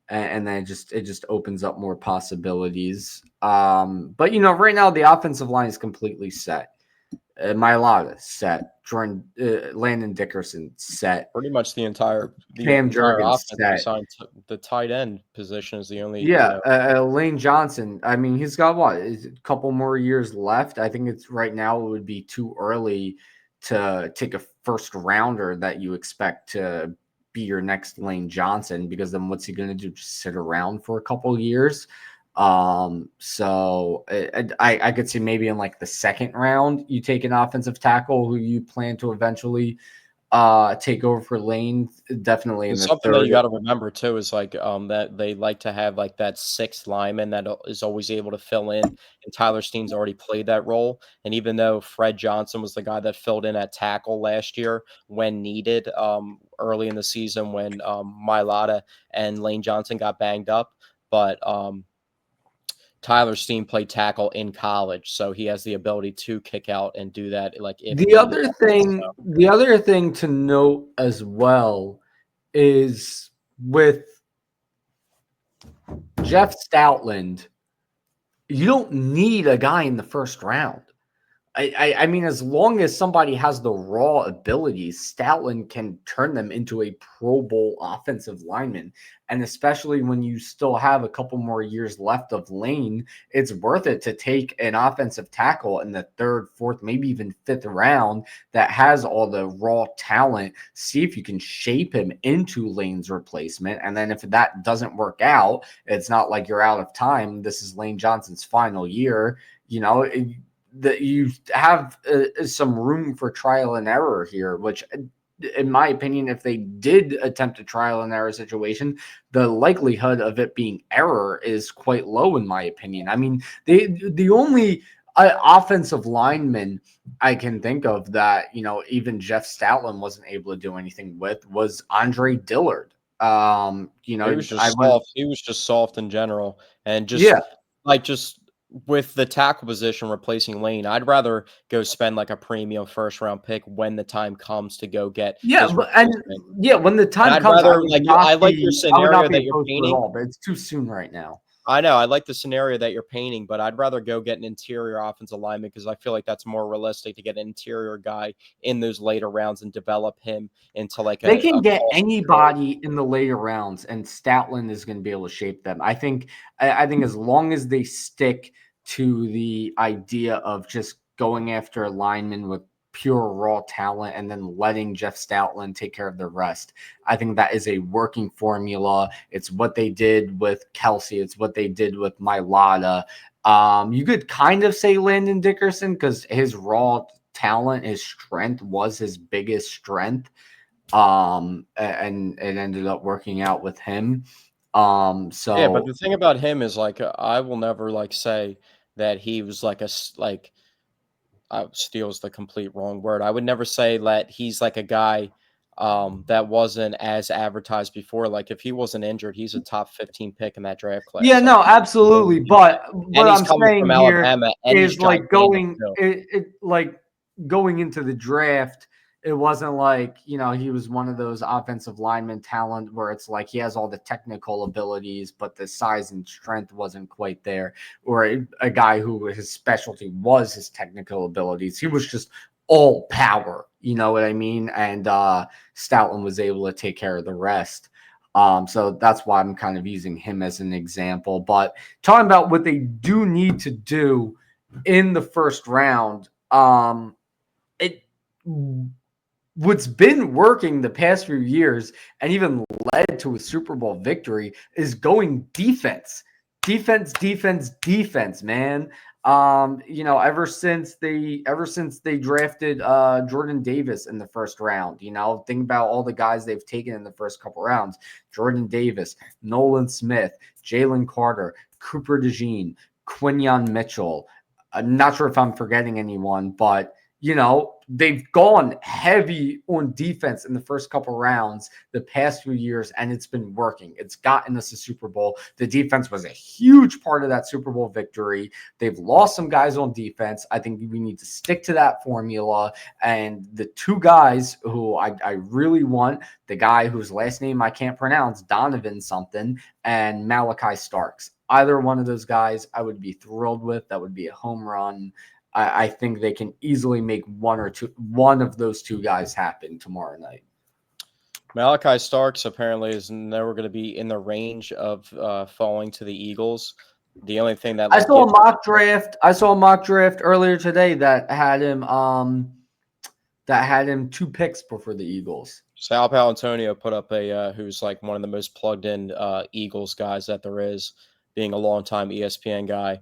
then it just opens up more possibilities. But right now the offensive line is completely set. Mailata set. Jordan, Landon Dickerson set. Pretty much the entire Cam Jurgens set. The tight end position is the only. Lane Johnson. I mean, he's got a couple more years left. I think it's right now it would be too early to take a first rounder that you expect to be your next Lane Johnson, because then what's he going to do? Just sit around for a couple of years? So I could see maybe in like the second round, you take an offensive tackle who you plan to eventually take over for Lane. Definitely in the something third. that you got to remember too is like that they like to have like that sixth lineman that is always able to fill in, and Tyler Steen's already played that role. And even though Fred Johnson was the guy that filled in at tackle last year when needed, early in the season when Mailata and Lane Johnson got banged up, but Tyler Steen played tackle in college, so he has the ability to kick out and do that. Like the other thing to note as well is with Jeff Stoutland, you don't need a guy in the first round. I mean, as long as somebody has the raw abilities, Stoutland can turn them into a Pro Bowl offensive lineman. And especially when you still have a couple more years left of Lane, it's worth it to take an offensive tackle in the third, fourth, maybe even fifth round that has all the raw talent. See if you can shape him into Lane's replacement. And then if that doesn't work out, it's not like you're out of time. This is Lane Johnson's final year. That you have some room for trial and error here, which, in my opinion, if they did attempt a trial and error situation, the likelihood of it being error is quite low, in my opinion. I mean, the only offensive lineman I can think of that, even Jeff Stoutland wasn't able to do anything with was Andre Dillard. He was just soft. He was just soft in general, and just with the tackle position replacing Lane, I'd rather go spend like a premium first round pick when the time comes to go get his replacement. When the time I'd comes, rather I like your scenario that you're painting, but it's too soon right now. I know. I like the scenario that you're painting, but I'd rather go get an interior offensive lineman because I feel like that's more realistic to get an interior guy in those later rounds and develop him into like they can get anybody in the later rounds, and Stoutland is going to be able to shape them. I think as long as they stick to the idea of just going after a lineman with pure raw talent and then letting Jeff Stoutland take care of the rest, I think that is a working formula. It's what they did with Kelsey. It's what they did with Mailata. You could kind of say Landon Dickerson because his raw talent, his strength was his biggest strength. And it ended up working out with him. Yeah, but the thing about him is like I will never like say that he was like steals the complete wrong word. I would never say that he's like a guy that wasn't as advertised before. Like if he wasn't injured, he's a top 15 pick in that draft class. Yeah, no, absolutely. But what I'm saying from here Alabama, and is like going into the draft, it wasn't like, he was one of those offensive lineman talent where it's like he has all the technical abilities, but the size and strength wasn't quite there. Or a guy who his specialty was his technical abilities. He was just all power, you know what I mean? And Stoutland was able to take care of the rest. So that's why I'm kind of using him as an example. But talking about what they do need to do in the first round, what's been working the past few years and even led to a Super Bowl victory is going defense, man. Ever since they drafted Jordan Davis in the first round, think about all the guys they've taken in the first couple rounds: Jordan Davis, Nolan Smith, Jalen Carter, Cooper DeJean, Quinyon Mitchell. I'm not sure if I'm forgetting anyone, but they've gone heavy on defense in the first couple rounds the past few years, and it's been working. It's gotten us a Super Bowl. The defense was a huge part of that Super Bowl victory. They've lost some guys on defense. I think we need to stick to that formula. And the two guys who I really want, the guy whose last name I can't pronounce, Donovan something, and Malachi Starks. Either one of those guys I would be thrilled with. That would be a home run. I think they can easily make one of those two guys happen tomorrow night. Malachi Starks apparently is never going to be in the range of falling to the Eagles. The only thing that I saw a mock draft earlier today that had him 2 picks before the Eagles. Sal Paolantonio put up who's like one of the most plugged in Eagles guys that there is, being a longtime ESPN guy.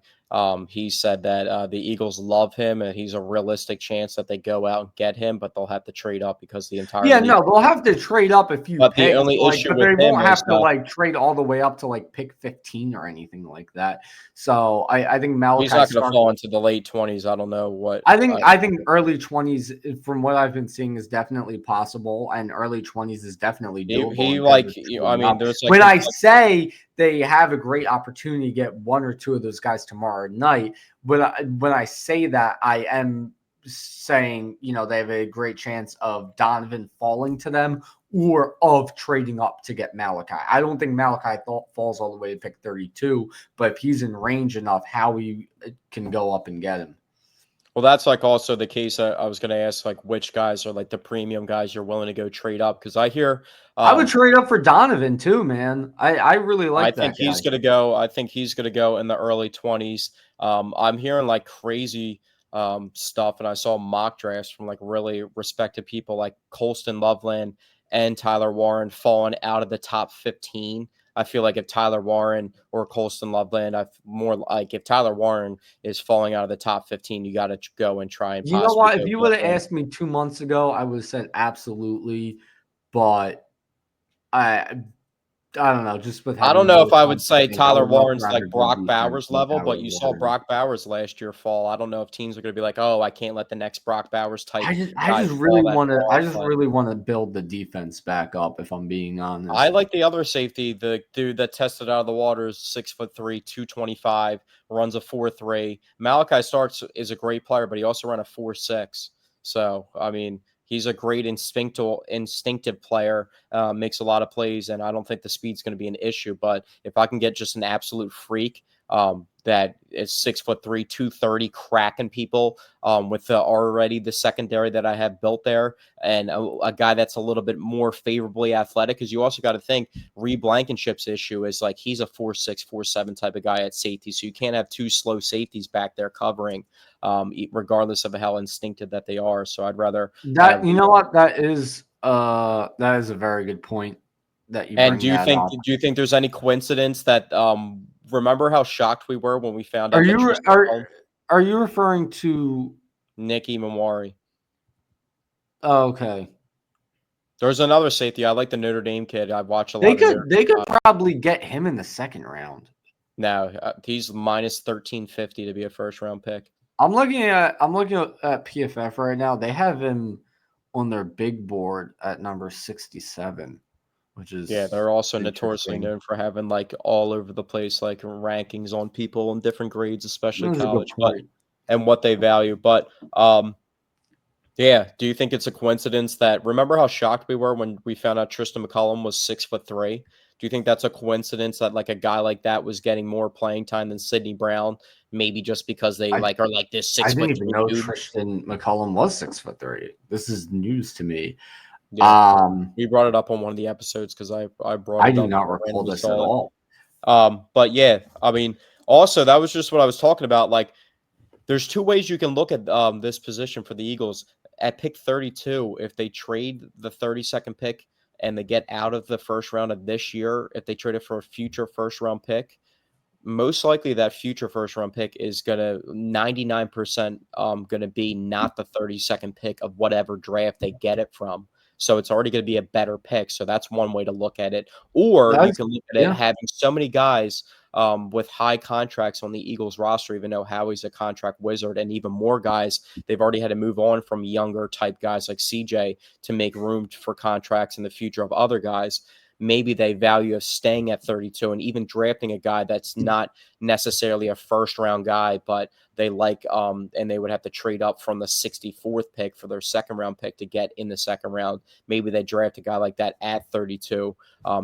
He said that the Eagles love him and he's a realistic chance that they go out and get him, but they'll have to trade up because the entire they'll have to trade up a few but picks. The only issue but with they won't have to trade all the way up to pick 15 or anything like that. So I think Malachi he's not going to fall into the late 20s. I don't know what. I think early 20s, from what I've been seeing, is definitely possible, and early 20s is definitely doable. When I say they have a great opportunity to get one or two of those guys tomorrow night, when I say that, I am saying, they have a great chance of Donovan falling to them or of trading up to get Malachi. I don't think Malachi falls all the way to pick 32, but if he's in range enough, Howie can go up and get him. Well, that's like also the case. I was going to ask like which guys are like the premium guys you're willing to go trade up, because I hear I would trade up for Donovan too, man. I really like that think guy. he's going to go. I think he's going to go in the early 20s. I'm hearing like crazy stuff, and I saw mock drafts from like really respected people like Colston Loveland and Tyler Warren falling out of the top 15. I feel like if Tyler Warren or Colston Loveland, if Tyler Warren is falling out of the top 15, you got to go and try and You know what? If you would have asked me 2 months ago, I would have said absolutely. But I don't know. Just with I don't know if I would say Tyler Warren's like Brock Bowers level, but you saw Brock Bowers last year fall. I don't know if teams are going to be like, oh, I can't let the next Brock Bowers type. I just really want to build the defense back up, if I'm being honest. I like the other safety, the dude that tested out of the waters, 6'3", 225, runs a 4.3. Malachi Starks is a great player, but he also ran a 4.6. So, I mean, he's a great instinctive player, makes a lot of plays, and I don't think the speed's going to be an issue. But if I can get just an absolute freak that is 6'3", 230, cracking people with already the secondary that I have built there, and a guy that's a little bit more favorably athletic, because you also got to think Reed Blankenship's issue is like he's a 4'6", 4'7" type of guy at safety, so you can't have two slow safeties back there covering, regardless of how instinctive that they are. So I'd rather that. You know what? That is a very good point that you. And do you think there's any coincidence that remember how shocked we were when we found out? Are you referring to Nicky Mamwari? Oh, okay. There's another safety. I like the Notre Dame kid. I watch a lot. They could probably get him in the second round. No, he's minus 1350 to be a first round pick. I'm looking at PFF right now. They have him on their big board at number 67, which is they're also notoriously known for having like all over the place like rankings on people in different grades, especially college, and what they value. But do you think it's a coincidence that remember how shocked we were when we found out Tristan McCullum was 6'3"? Do you think that's a coincidence that like a guy like that was getting more playing time than Sidney Brown? Maybe just because they are like this 6'3" I didn't even know Tristan McCullum was 6'3". This is news to me. Yeah, we brought it up on one of the episodes because I brought it up. I do not recall this at all. But yeah, I mean, also that was just what I was talking about. Like, there's two ways you can look at this position for the Eagles. At pick 32, if they trade the 32nd pick and they get out of the first round of this year, if they trade it for a future first round pick, most likely that future first round pick is going to 99% going to be not the 32nd pick of whatever draft they get it from. So it's already going to be a better pick. So that's one way to look at it. Or you can look at it having so many guys with high contracts on the Eagles roster, even though Howie's a contract wizard, and even more guys, they've already had to move on from younger type guys like CJ to make room for contracts in the future of other guys. Maybe they value of staying at 32 and even drafting a guy that's not necessarily a first round guy, but they like, and they would have to trade up from the 64th pick for their second round pick to get in the second round. Maybe they draft a guy like that at 32.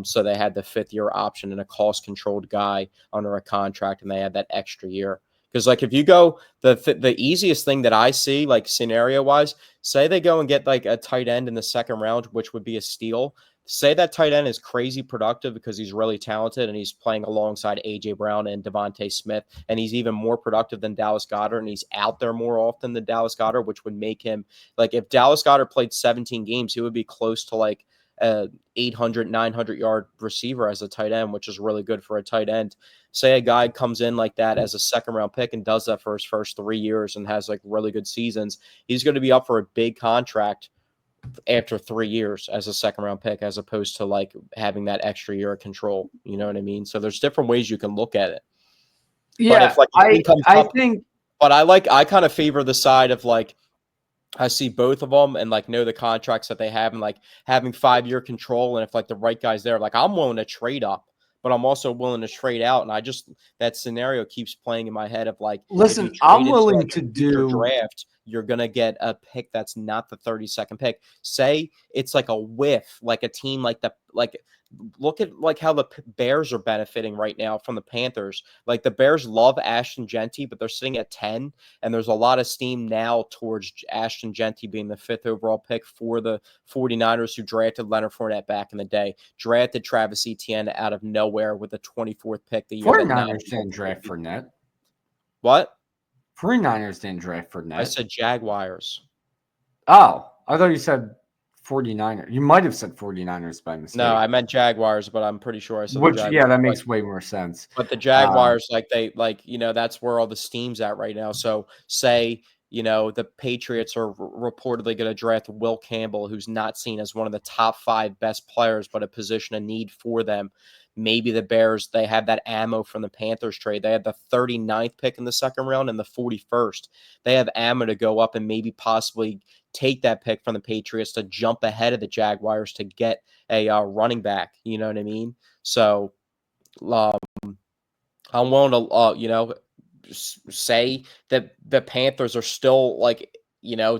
So they had the 5th year option and a cost controlled guy under a contract, and they had that extra year. Because like if you go the easiest thing that I see, like scenario wise, say they go and get like a tight end in the second round, which would be a steal. Say that tight end is crazy productive because he's really talented and he's playing alongside A.J. Brown and Devontae Smith, and he's even more productive than Dallas Goedert, and he's out there more often than Dallas Goedert, which would make him like if Dallas Goedert played 17 games, he would be close to like 800, 900 yard receiver as a tight end, which is really good for a tight end. Say a guy comes in like that as a second round pick and does that for his first 3 years and has like really good seasons. He's going to be up for a big contract after 3 years as a second round pick, as opposed to like having that extra year of control. You know what I mean? So there's different ways you can look at it. Yeah, but if, I kind of favor the side of like, I see both of them and like know the contracts that they have and like having 5 year control. And if like the right guy's there, like I'm willing to trade up but I'm also willing to trade out. And that scenario keeps playing in my head of like, if you Listen, trade I'm into willing like to a future do. draft, you're going to get a pick that's not the 32nd pick. Say it's like a whiff, like a team look at like how the Bears are benefiting right now from the Panthers. Like the Bears love Ashton Genty, but they're sitting at 10, and there's a lot of steam now towards Ashton Genty being the 5th overall pick for the 49ers, who drafted Leonard Fournette back in the day, drafted Travis Etienne out of nowhere with the 24th pick the year that 49ers didn't draft Fournette. What? 49ers didn't draft Fournette. I said Jaguars. Oh, I thought you said 49ers. You might have said 49ers by mistake. No, I meant Jaguars, but I'm pretty sure I said Which, the Jaguars. yeah, that makes way more sense. But the Jaguars, that's where all the steam's at right now. So say, the Patriots are reportedly going to draft Will Campbell, who's not seen as one of the top 5 best players, but a position of need for them. Maybe the Bears, they have that ammo from the Panthers trade. They had the 39th pick in the second round and the 41st. They have ammo to go up and maybe possibly take that pick from the Patriots to jump ahead of the Jaguars to get a running back. You know what I mean? So I'm willing to, say that the Panthers are still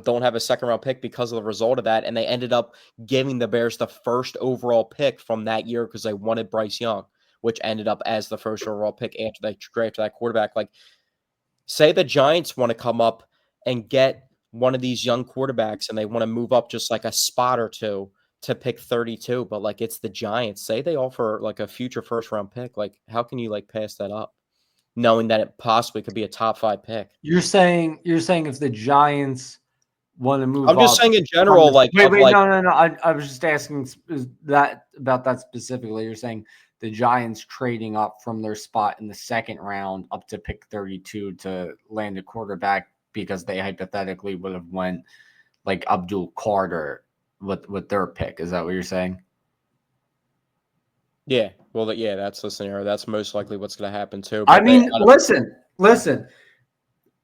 don't have a second round pick because of the result of that. And they ended up giving the Bears the first overall pick from that year because they wanted Bryce Young, which ended up as the first overall pick after they drafted that quarterback. Like, say the Giants want to come up and get one of these young quarterbacks and they want to move up just like a spot or two to pick 32, but like it's the Giants. Say they offer like a future first round pick. Like, how can you like pass that up, knowing that it possibly could be a top 5 pick? You're saying if the Giants want to move I'm just up saying in general, no. I I was just asking about that specifically. You're saying the Giants trading up from their spot in the second round up to pick 32 to land a quarterback because they hypothetically would have went like Abdul Carter with their pick. Is that what you're saying? Yeah. Well, that's the scenario. That's most likely what's going to happen too. I mean, listen.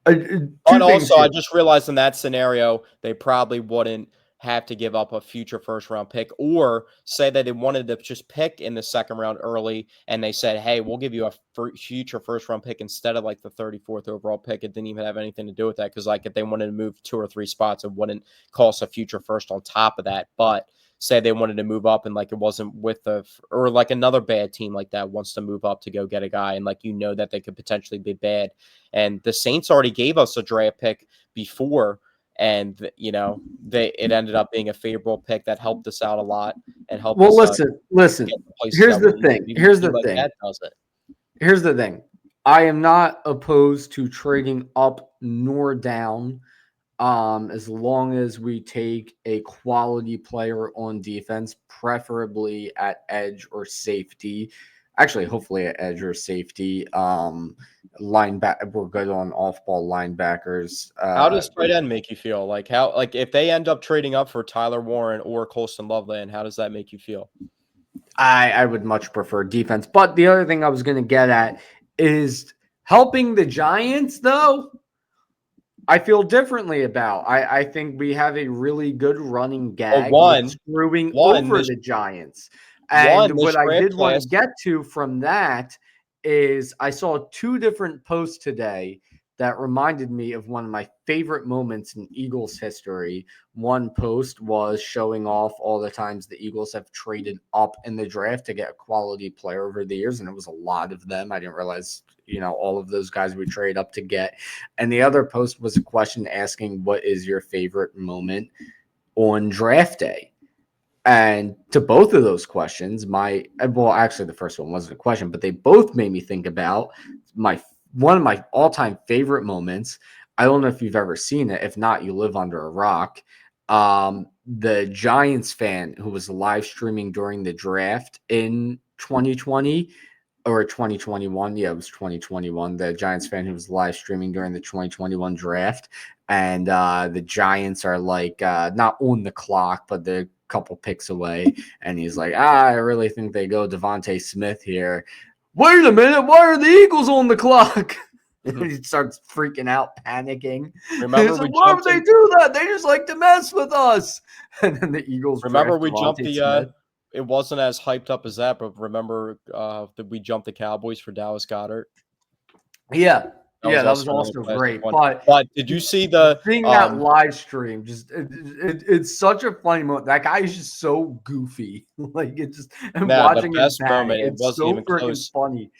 And also, I just realized in that scenario, they probably wouldn't have to give up a future first round pick, or say that they wanted to just pick in the second round early and they said, hey, we'll give you a future first round pick instead of like the 34th overall pick. It didn't even have anything to do with that because like if they wanted to move 2 or 3 spots, it wouldn't cost a future first on top of that. But say they wanted to move up and like it wasn't or like another bad team like that wants to move up to go get a guy and like that they could potentially be bad. And the Saints already gave us a draft pick before, and it ended up being a favorable pick that helped us out a lot and helped us. Listen. Here's the thing. Here's the thing. I am not opposed to trading up nor down, as long as we take a quality player on defense, preferably at edge or safety. Actually, hopefully at edge or safety. Linebacker, we're good on off-ball linebackers. How does tight end make you feel? Like if they end up trading up for Tyler Warren or Colston Loveland, how does that make you feel? I would much prefer defense. But the other thing I was going to get at is helping the Giants, though. I feel differently about. I think we have a really good running gag screwing over the Giants. And what I did want to get to from that is I saw 2 different posts today that reminded me of one of my favorite moments in Eagles history. One post was showing off all the times the Eagles have traded up in the draft to get a quality player over the years, and it was a lot of them. I didn't realize, all of those guys we trade up to get. And the other post was a question asking, what is your favorite moment on draft day? And to both of those questions, actually the first one wasn't a question, but they both made me think about one of my all-time favorite moments. I don't know if you've ever seen it. If not, you live under a rock. The Giants fan who was live streaming during the draft in 2020 or 2021. Yeah, it was 2021. The Giants fan who was live streaming during the 2021 draft. And the Giants are like not on the clock, but they're couple picks away, and he's like, I really think they go Devontae Smith here. Wait a minute, why are the Eagles on the clock? He starts freaking out, panicking. Remember, why would they do that? They just like to mess with us. And then the Eagles. Remember, we jumped the it wasn't as hyped up as that, but remember that we jumped the Cowboys for Dallas Goedert? Yeah, That was that also was another also classic great. one. But But did you see the seeing that live stream, just it's such a funny moment. That guy is just so goofy, like it just and nah, the watching him best bang, moment? It it's wasn't so even freaking close. funny.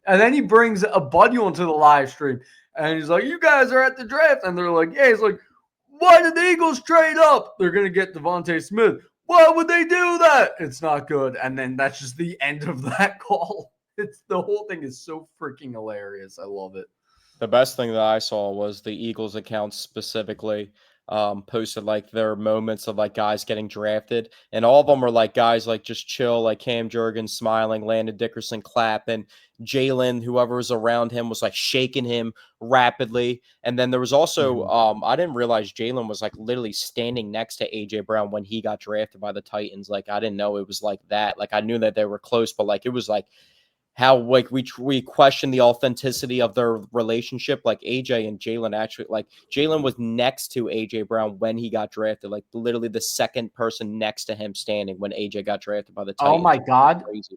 And then he brings a buddy onto the live stream, and he's like, "You guys are at the draft," and they're like, "Yeah." He's like, "Why did the Eagles trade up? They're gonna get Devontae Smith. Why would they do that? It's not good." And then that's just the end of that call. It's the whole thing is so freaking hilarious. I love it. The best thing that I saw was the Eagles account specifically posted like their moments of like guys getting drafted, and all of them were like guys like just chill, like Cam Jurgens smiling, Landon Dickerson clapping, Jalen, whoever was around him was like shaking him rapidly, and then there was also I didn't realize Jalen was like literally standing next to AJ Brown when he got drafted by the Titans. Like I didn't know it was like that. Like I knew that they were close, but like it was like how like we question the authenticity of their relationship. Like AJ and Jalen actually, like Jalen was next to AJ Brown when he got drafted, like literally the second person next to him standing when AJ got drafted by the Oh Titans. my God. Crazy.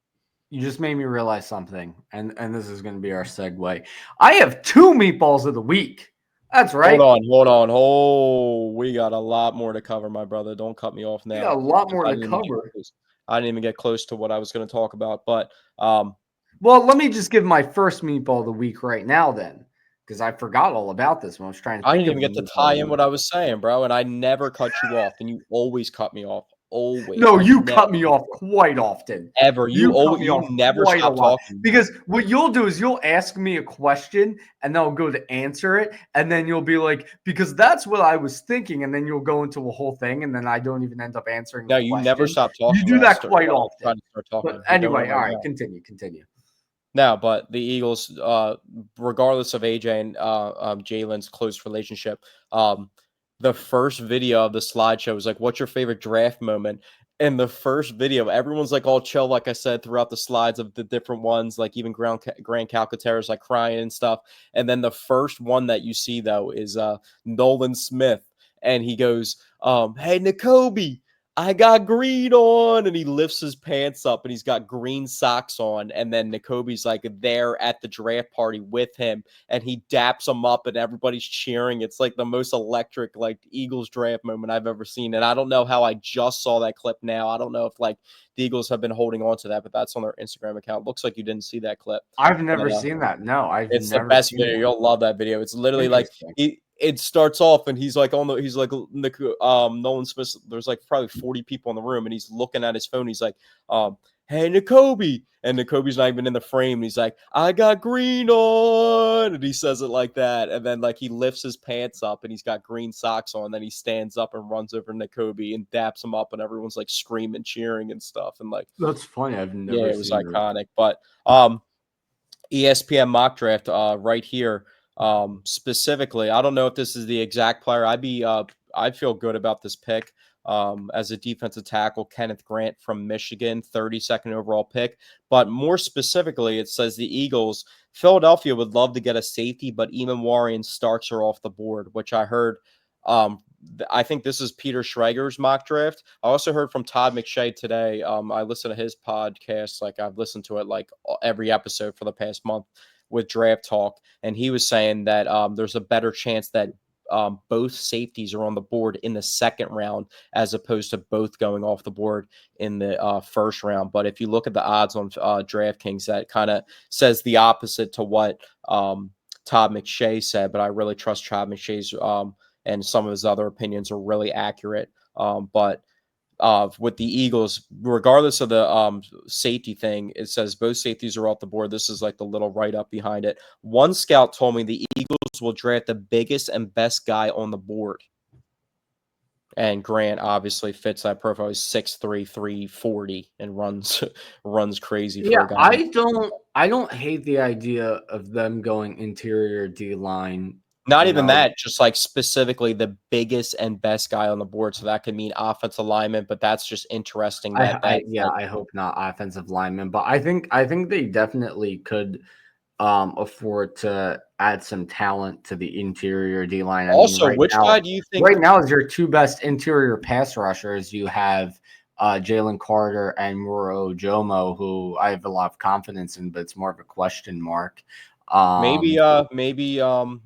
You just made me realize something, and this is going to be our segue. I have 2 meatballs of the week. That's Hold right. on, hold on. Oh, we got a lot more to cover, my brother. Don't cut me off We got a now. lot 'Cause more I to didn't even get cover. close. I didn't even get close to what I was going to talk about. But um, Well, let me just give my first meatball of the week right now, then, because I forgot all about this when I was trying to I think didn't of even the get to meatball tie of the in week. what I was saying, bro. And I never cut you off, and you always cut me off. Always. No, I you never cut me off quite often. ever. You cut me You off never quite a stop lot talking. because what you'll do is you'll ask me a question and then I'll go to answer it. And then you'll be like, because that's what I was thinking. And then you'll go into a whole thing and then I don't even end up answering the No, you never question. stop You talking do when that quite when I often. try to start But talking. You're doing it anyway, all right right, now. continue. No, but the Eagles, regardless of AJ and Jalen's close relationship, the first video of the slideshow was like, "What's your favorite draft moment?" And the first video, everyone's like all chill, like I said, throughout the slides of the different ones, like even Grant Calcaterra's like crying and stuff. And then the first one that you see though is Nolan Smith, and he goes, "Hey, N'Kobe, I got green on," and he lifts his pants up and he's got green socks on. And then N'Kobe's like there at the draft party with him and he daps him up and everybody's cheering. It's like the most electric like Eagles draft moment I've ever seen. And I don't know how I just saw that clip now. I don't know if like the Eagles have been holding on to that, but that's on their Instagram account. Looks like you didn't see that clip. I've never But, seen that. No, I've it's the never best seen video. that. You'll love that video. It's literally like Interesting. it starts off and he's like Nolan Smith. There's like probably 40 people in the room and he's looking at his phone. He's like, "Hey, N'Kobe," and N'Kobe's not even in the frame. And he's like, "I got green on," and he says it like that. And then like he lifts his pants up and he's got green socks on. Then he stands up and runs over N'Kobe and daps him up, and everyone's like screaming, cheering, and stuff. And like, That's funny. I've yeah, never it was seen it. iconic. But ESPN mock draft right here. Specifically, I don't know if this is the exact player. I'd feel good about this pick as a defensive tackle, Kenneth Grant from Michigan, 32nd overall pick. But more specifically, it says the Eagles, Philadelphia would love to get a safety, but Eamon and Starks are off the board, which I heard. I think this is Peter Schrager's mock draft. I also heard from Todd McShay today. I listened to his podcast. Like I've listened to it like every episode for the past month with Draft Talk. And he was saying that there's a better chance that both safeties are on the board in the second round as opposed to both going off the board in the first round. But if you look at the odds on DraftKings, that kind of says the opposite to what Todd McShay said. But I really trust Todd McShay's and some of his other opinions are really accurate. But with the Eagles, regardless of the safety thing, it says both safeties are off the board. This is like the little write up behind it. One scout told me the Eagles will draft the biggest and best guy on the board. And Grant obviously fits that profile. He's 6'3", 340 and runs crazy for Yeah, a guy. I don't hate the idea of them going interior D line. Not even that, just like specifically the biggest and best guy on the board. So that could mean offensive lineman, but that's just interesting. I hope not offensive lineman, but I think they definitely could afford to add some talent to the interior D line. I mean, Also, which guy do you think? right now is your two best interior pass rushers. You have Jalen Carter and Muro Jomo, who I have a lot of confidence in, but it's more of a question mark. Maybe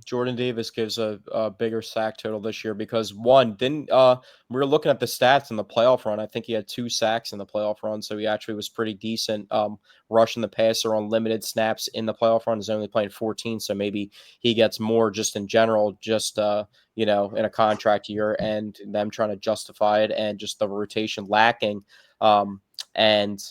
Jordan Davis gives a bigger sack total this year because we were looking at the stats in the playoff run. I think he had 2 sacks in the playoff run, so he actually was pretty decent rushing the passer on limited snaps in the playoff run. He's only playing 14, so maybe he gets more just in general, just in a contract year and them trying to justify it and just the rotation lacking. And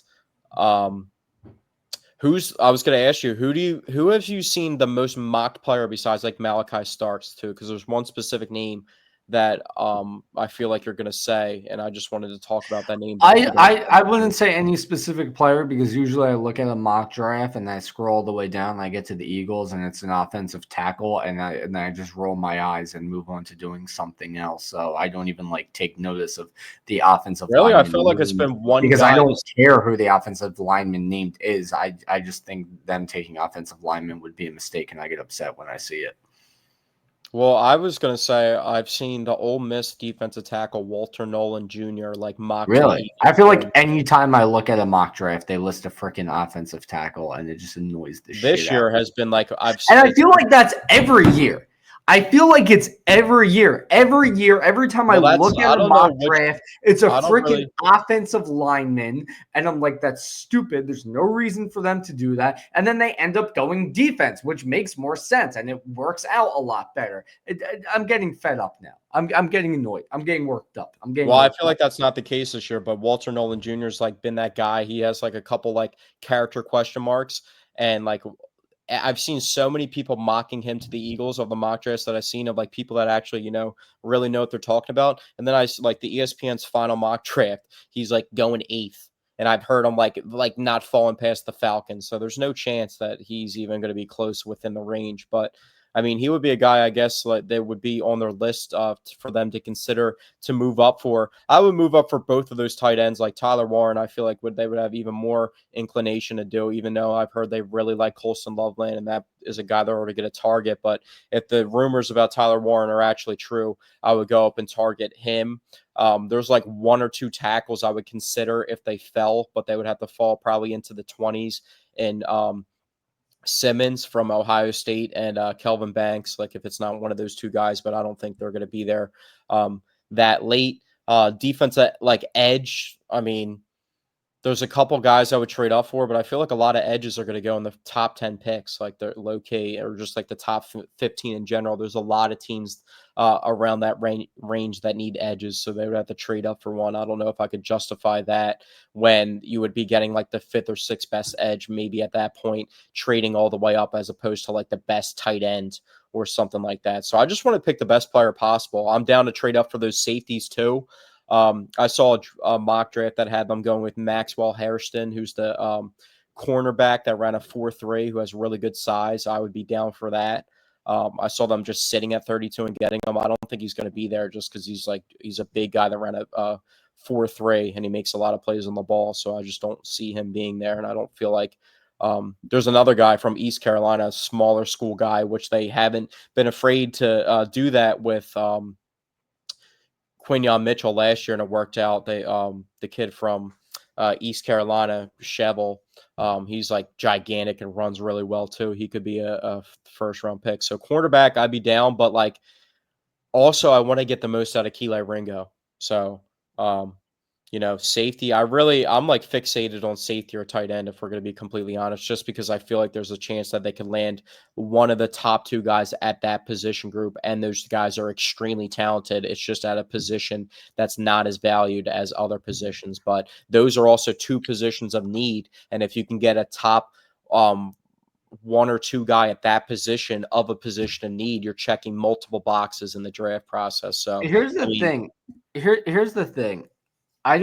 I was going to ask you, who have you seen the most mocked player besides like Malachi Starks too? Because there's one specific name that I feel like you're going to say, and I just wanted to talk about that name. I wouldn't say any specific player because usually I look at a mock draft and I scroll the way down and I get to the Eagles and it's an offensive tackle and I just roll my eyes and move on to doing something else. So I don't even like take notice of the offensive Really, I lineman feel like it's been one because guy I don't care who the offensive lineman named is. I just think them taking offensive lineman would be a mistake and I get upset when I see it. Well, I was going to say I've seen the Ole Miss defensive tackle Walter Nolan Jr. like mocked. Really? I feel like anytime I look at a mock draft, they list a freaking offensive tackle, and it just annoys the shit out of me. This year has been like and I feel like that's every year. I feel like it's every year. Every time I look at a mock draft, it's a freaking offensive lineman. And I'm like, that's stupid. There's no reason for them to do that. And then they end up going defense, which makes more sense. And it works out a lot better. I'm getting fed up now. I'm getting annoyed. I'm getting worked up. I feel like that's not the case this year, but Walter Nolan Jr. has like been that guy. He has like a couple like character question marks. And like I've seen so many people mocking him to the Eagles of the mock drafts that I've seen of like people that actually, really know what they're talking about. And then I like the ESPN's final mock draft. He's like going 8th. And I've heard him like not falling past the Falcons. So there's no chance that he's even going to be close within the range. But I mean, he would be a guy, I guess, like they would be on their list for them to consider to move up for. I would move up for both of those tight ends, like Tyler Warren. I feel like they would have even more inclination to do, even though I've heard they really like Colston Loveland, and that is a guy they're already going to target. But if the rumors about Tyler Warren are actually true, I would go up and target him. There's like 1 or 2 tackles I would consider if they fell, but they would have to fall probably into the 20s. And Simmons from Ohio State and Kelvin Banks, like if it's not one of those 2 guys, but I don't think they're going to be there that late. Defense at like edge, I mean, there's a couple guys I would trade up for, but I feel like a lot of edges are going to go in the top 10 picks, like they're low key or just like the top 15 in general. There's a lot of teams around that range that need edges, so they would have to trade up for one. I don't know if I could justify that when you would be getting like the 5th or 6th best edge, maybe at that point trading all the way up as opposed to like the best tight end or something like that. So I just want to pick the best player possible. I'm down to trade up for those safeties too. I saw a mock draft that had them going with Maxwell Hairston, who's the cornerback that ran a 4.3, who has really good size. I would be down for that. I saw them just sitting at 32 and getting him. I don't think he's going to be there just because he's a big guy that ran a 4.3 and he makes a lot of plays on the ball. So I just don't see him being there, and I don't feel like there's another guy from East Carolina, a smaller school guy, which they haven't been afraid to do that with. Quinyon Mitchell last year, and it worked out. They the kid from East Carolina, Shevel, he's like gigantic and runs really well too. He could be a first round pick. So cornerback, I'd be down, but like also I want to get the most out of Keelan Ringo. So safety. I'm like fixated on safety or tight end, if we're going to be completely honest, just because I feel like there's a chance that they can land one of the top 2 guys at that position group. And those guys are extremely talented. It's just at a position that's not as valued as other positions, but those are also 2 positions of need. And if you can get a top, 1 or 2 guy at that position of a position of need, you're checking multiple boxes in the draft process. So here's the thing. Here's the thing. I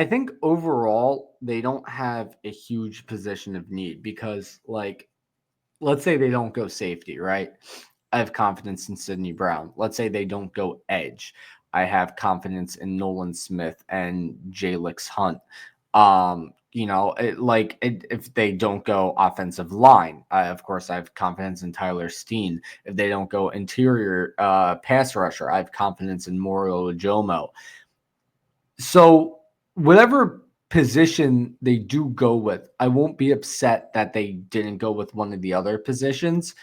think overall they don't have a huge position of need because, like, let's say they don't go safety, right? I have confidence in Sidney Brown. Let's say they don't go edge. I have confidence in Nolan Smith and Jalix Hunt. If they don't go offensive line, of course, I have confidence in Tyler Steen. If they don't go interior pass rusher, I have confidence in Moro Jomo. So whatever position they do go with, I won't be upset that they didn't go with one of the other positions.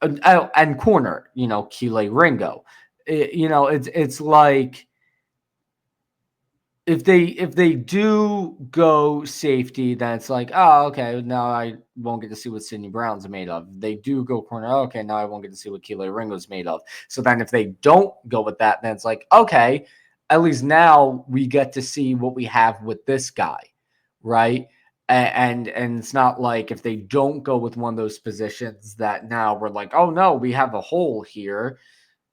And corner, Keeley Ringo. It's like if they do go safety, then it's like, oh, okay, now I won't get to see what Sidney Brown's made of. If they do go corner, okay, now I won't get to see what Keeley Ringo's made of. So then if they don't go with that, then it's like, okay, at least now we get to see what we have with this guy, right? And it's not like if they don't go with one of those positions that now we're like, oh no, we have a hole here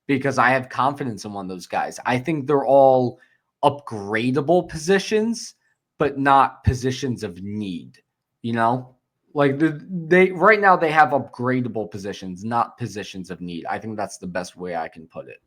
because I have confidence in one of those guys. I think they're all upgradable positions, but not positions of need, you know? Like they right now they have upgradable positions, not positions of need. I think that's the best way I can put it.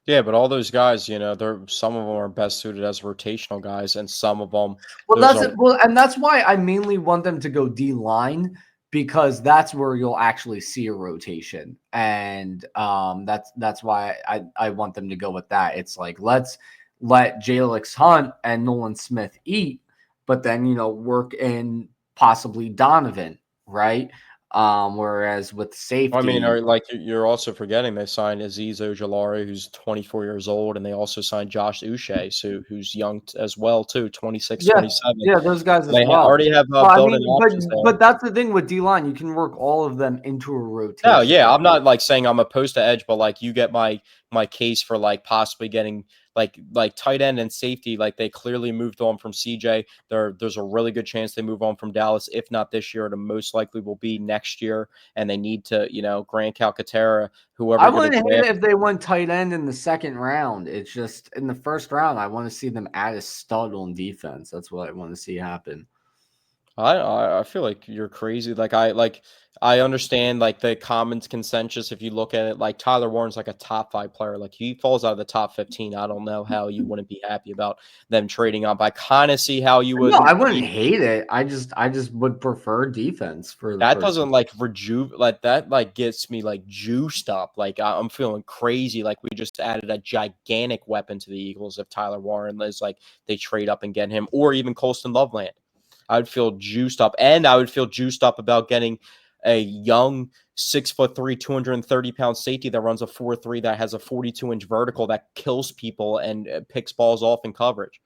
Yeah, but all those guys, they're some of them are best suited as rotational guys, and some of them Well, there's that's a it. Well, and that's why I mainly want them to go D line because that's where you'll actually see a rotation, and that's why I want them to go with that. It's like let's let Jalix Hunt and Nolan Smith eat, but then work in possibly Donovan, right? Whereas with I mean, safety, are like you're also forgetting they signed Aziz Ojulari, who's 24 years old, and they also signed Josh Uche, who's young as well too, 26, yeah, 27. yeah, those guys as They well. already have Well, I built-in mean, options there. but that's the thing with D line. You can work all of them into a No, rotation. yeah, I'm not like saying I'm opposed to edge, but like you get my case for like possibly getting like tight end and safety. Like they clearly moved on from CJ. There's a really good chance they move on from Dallas. If not this year, it most likely will be next year. And they need to, Grant Calcaterra, whoever I you're going wouldn't to hate draft. it if they went tight end in the second round. It's just in the first round, I want to see them add a stud on defense. That's what I want to see happen. I feel like you're crazy. I understand like the common consensus. If you look at it, like Tyler Warren's like a top 5 player. Like he falls out of the top 15. I don't know how you wouldn't be happy about them trading up. I kind of see how you No, I wouldn't wouldn't be. hate it. I just would prefer defense for That for. doesn't like like that like gets me like juiced up. Like I'm feeling crazy. Like we just added a gigantic weapon to the Eagles if Tyler Warren is like they trade up and get him, or even Colston Loveland. I would feel juiced up, and I would feel juiced up about getting a young 6'3", 230-pound safety that runs a 4.3 that has a 42-inch vertical that kills people and picks balls off in coverage.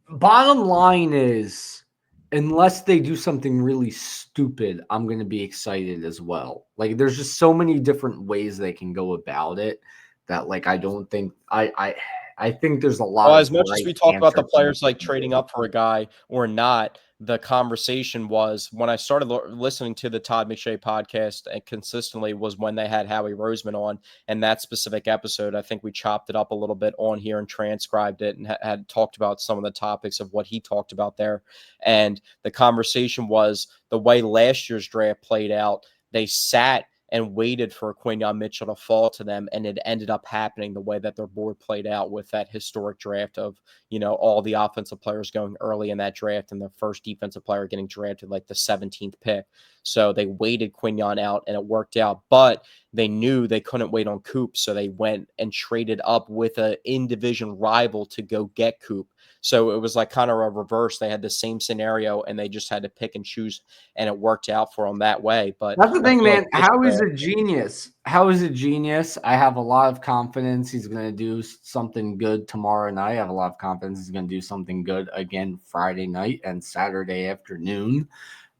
Bottom line is, unless they do something really stupid, I'm going to be excited as well. Like, there's just so many different ways they can go about it that, like, I don't think I think there's a lot Well, of as much as right we talk about the answers in what players they like can trading do. up for a guy or not, the conversation was when I started listening to the Todd McShay podcast and consistently was when they had Howie Roseman on, and that specific episode. I think we chopped it up a little bit on here and transcribed it and had talked about some of the topics of what he talked about there. And the conversation was the way last year's draft played out. They sat and waited for Quinyon Mitchell to fall to them, and it ended up happening the way that their board played out with that historic draft of, all the offensive players going early in that draft and the first defensive player getting drafted like the 17th pick. So they waited Quinyon out and it worked out, but they knew they couldn't wait on Coop, so they went and traded up with an in-division rival to go get Coop. So it was like kind of a reverse. They had the same scenario and they just had to pick and choose, and it worked out for them that way. But That's the I thing, feel like man. this How is draft, a genius? How is a genius? I have a lot of confidence he's going to do something good tomorrow night. I have a lot of confidence he's going to do something good again Friday night and Saturday afternoon.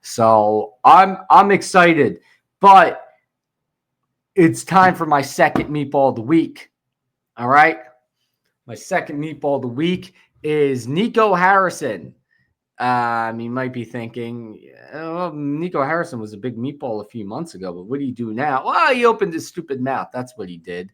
So I'm excited, but it's time for my second meatball of the week. All right, my second meatball of the week is Nico Harrison. You might be thinking, oh, Nico Harrison was a big meatball a few months ago, but what do you do now? Well, he opened his stupid mouth. That's what he did.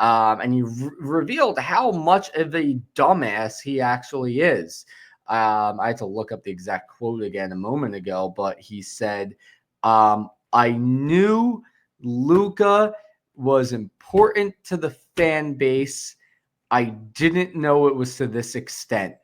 And he revealed how much of a dumbass he actually is. I had to look up the exact quote again a moment ago, but he said, I knew Luka was important to the fan base. I didn't know it was to this extent.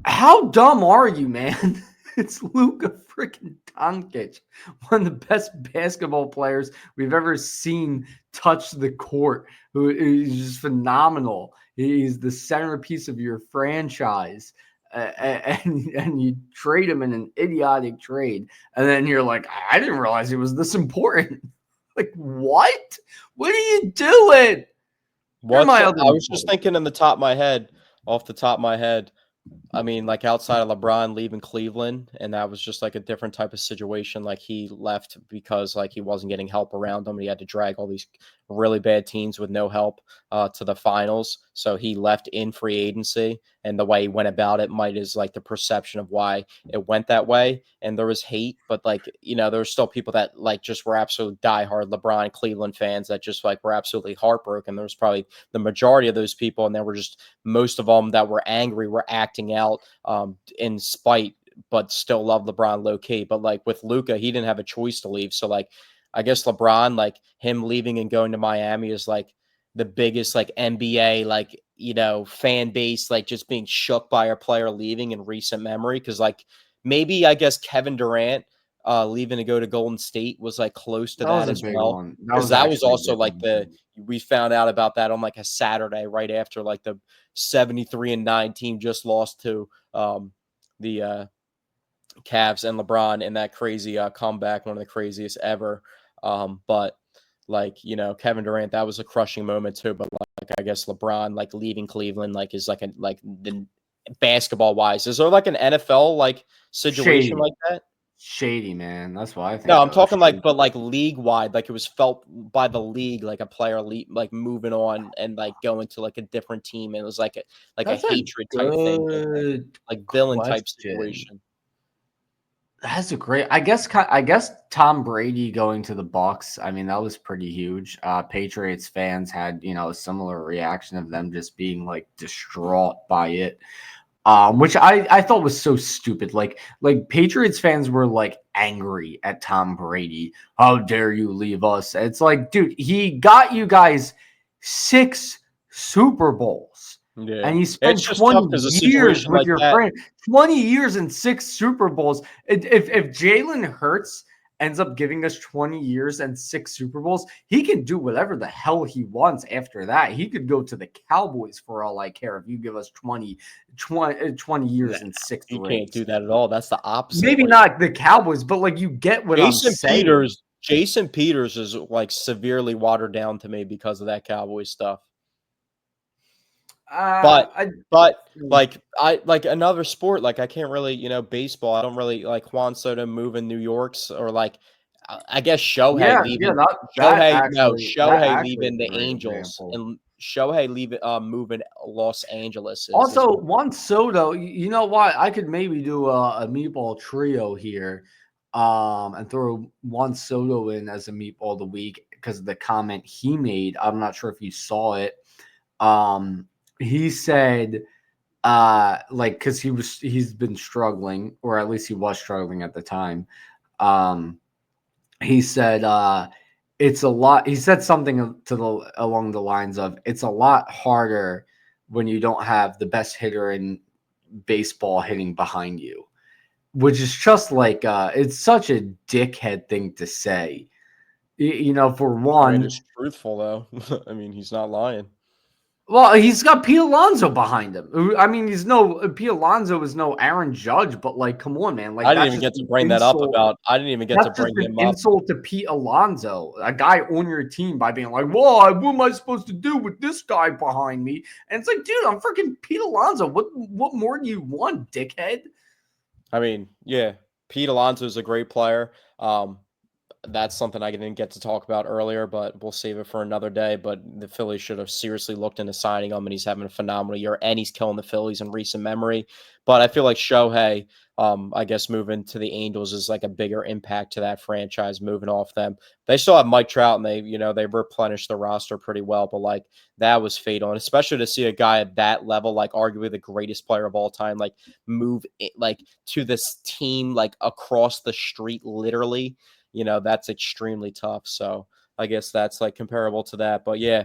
How dumb are you, man? It's Luka freaking Doncic, one of the best basketball players we've ever seen touch the court. Who is just phenomenal. He's the centerpiece of your franchise, and you trade him in an idiotic trade, and then you're like, I didn't realize he was this important. Like, what? What are you doing? I was just thinking off the top of my head. I mean, like outside of LeBron leaving Cleveland, and that was just like a different type of situation. Like he left because like he wasn't getting help around him. He had to drag all these really bad teams with no help to the finals. So he left in free agency, and the way he went about it might is like the perception of why it went that way. And there was hate, but like there were still people that like just were absolute diehard LeBron Cleveland fans that just like were absolutely heartbroken. There was probably the majority of those people, and there were just most of them that were angry were acting out in spite, but still love LeBron low key. But like with Luka, he didn't have a choice to leave. So like, I guess LeBron, like him leaving and going to Miami is like the biggest like NBA, like, fan base, like just being shook by a player leaving in recent memory. Cause like maybe I guess Kevin Durant leaving to go to Golden State was like close to That was that a as big well. one. Because that was Actually a also big like one. we found out about that on like a Saturday right after like the 73-9 team just lost to the Cavs and LeBron in that crazy comeback, one of the craziest ever. But like, Kevin Durant, that was a crushing moment too. But like, I guess LeBron like leaving Cleveland like is like the basketball wise. Is there like an NFL like situation Shady. like that? Shady, man. That's what I think No, I'm of. talking like, Shady. but like league wide, like it was felt by the league, like a player like moving on and like going to like a different team. And it was like a That's a hatred type thing, good like villain type question. situation. That's a great. I guess Tom Brady going to the Bucks. I mean, that was pretty huge. Patriots fans had a similar reaction of them just being like distraught by it. Which I thought was so stupid. Like Patriots fans were like angry at Tom Brady. How dare you leave us? It's like, dude, he got you guys 6 Super Bowls. Yeah. And you It's spent just tough because 20 a years situation with like your that. friend. 20 years and 6 Super Bowls. If Jalen Hurts ends up giving us 20 years and 6 Super Bowls, he can do whatever the hell he wants after that. He could go to the Cowboys for all I care if you give us 20 Nah, years and 6 you can't rings. do that at all. That's the opposite. Maybe Like not the Cowboys, but like you get what I'm saying. Jason Peters is like severely watered down to me because of that Cowboys stuff. But I but like I like another sport, like I can't really, baseball. I don't really like Juan Soto moving New York's or like I guess yeah, yeah, that Shohei actually is leaving a the great Angels example. and Shohei leaving moving Los Angeles is Also, Juan Soto, you know what? I could maybe do a meatball trio here, and throw Juan Soto in as a meatball of the week because of the comment he made. I'm not sure if you saw it. He said, like, because he's been struggling, or at least he was struggling at the time. Um, he said, it's a lot. He said something along the lines of, it's a lot harder when you don't have the best hitter in baseball hitting behind you, which is just like, it's such a dickhead thing to say. For I mean, one, it's truthful though. I mean, he's not lying. well, he's got Pete Alonso behind him. I mean, Pete Alonso is no Aaron Judge, but like, come on, man, like I didn't that's even just get to an bring that up insult. about. I didn't even get to That's just bring an him up. insult to Pete Alonso, a guy on your team, by being like, "Well, what am I supposed to do with this guy behind me?" And it's like, dude, I'm freaking Pete Alonso. What more do you want, dickhead? I mean, yeah, Pete Alonso is a great player. That's something I didn't get to talk about earlier, but we'll save it for another day. But the Phillies should have seriously looked into signing him, and he's having a phenomenal year, and he's killing the Phillies in recent memory. But I feel like Shohei, I guess moving to the Angels is like a bigger impact to that franchise, moving off them. They still have Mike Trout, and they replenished the roster pretty well. But like that was fatal, and especially to see a guy at that level, like arguably the greatest player of all time, like move like to this team like across the street, literally. That's extremely tough. So I guess that's like comparable to that. But yeah,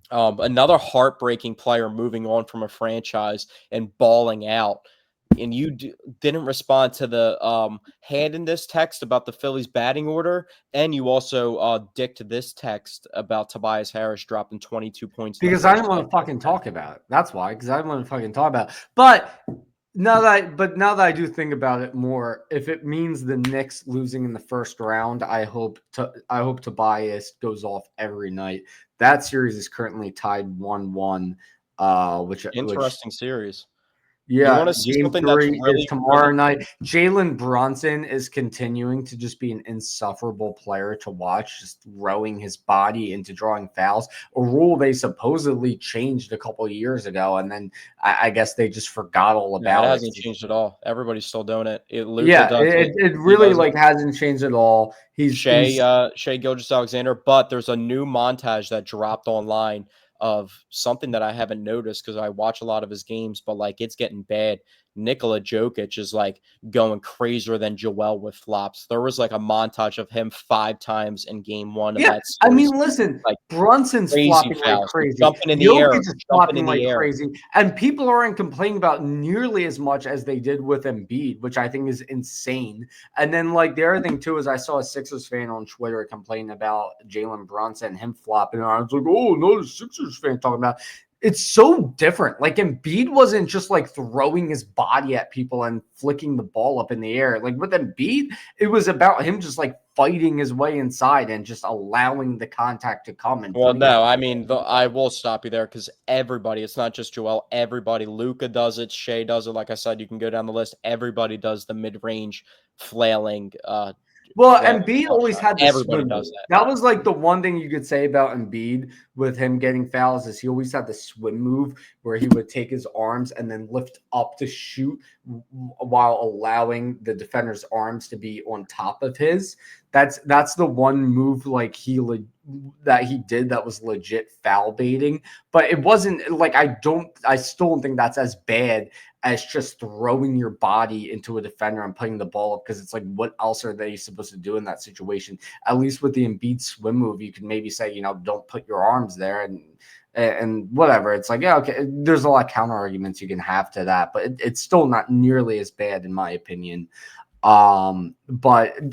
another heartbreaking player moving on from a franchise and balling out. and you didn't respond to the hand in this text about the Phillies batting order, and you also dicked this text about Tobias Harris dropping 22 points. Because I didn't want to fucking talk about it. That's why. Because I didn't want to fucking talk about it. But now that I do think about it more, if it means the Knicks losing in the first round, I hope Tobias goes off every night. That series is currently tied 1-1. Which Interesting series. You Yeah, want to see game something that's 3 is really, tomorrow really night. Jalen Brunson is continuing to just be an insufferable player to watch, just throwing his body into drawing fouls, a rule they supposedly changed a couple of years ago, and then I guess they just forgot all No, it about hasn't it. changed at all. Everybody's still doing it. Luka Yeah, does it. it He really does it. like hasn't changed at all. Shea Gilgeous-Alexander, but there's a new montage that dropped online of something that I haven't noticed because I watch a lot of his games, but like it's getting bad. Nikola Jokic is like going crazier than Joel with flops. There was like a montage of him 5 times in game 1 of Yeah, that I series. mean, listen, Like Brunson's crazy flopping like fouls, like crazy. jumping in the Jokic air, is jumping flopping in like the air. crazy, and people aren't complaining about nearly as much as they did with Embiid, which I think is insane. And then, like, the other thing too is I saw a Sixers fan on Twitter complaining about Jalen Brunson, him flopping, and I was like, "Oh, another Sixers fan talking about." It's so different. Like Embiid wasn't just like throwing his body at people and flicking the ball up in the air. Like with Embiid, it was about him just like fighting his way inside and just allowing the contact to come and Well, putting it. no, I mean, I will stop you there because everybody, it's not just Joel, everybody, Luka does it, Shea does it. Like I said, you can go down the list. Everybody does the mid-range flailing, Well, flailing Embiid foul always shot. had the Everybody swim does move. that. That was like the one thing you could say about Embiid with him getting fouls is he always had the swim move where he would take his arms and then lift up to shoot while allowing the defender's arms to be on top of his. That's the one move like that he did that was legit foul baiting, but it wasn't like I still don't think that's as bad as just throwing your body into a defender and putting the ball up because it's like, what else are they supposed to do in that situation? At least with the Embiid swim move, you can maybe say, don't put your arms there and whatever. It's like, yeah, okay. There's a lot of counter arguments you can have to that, but it's still not nearly as bad in my opinion. But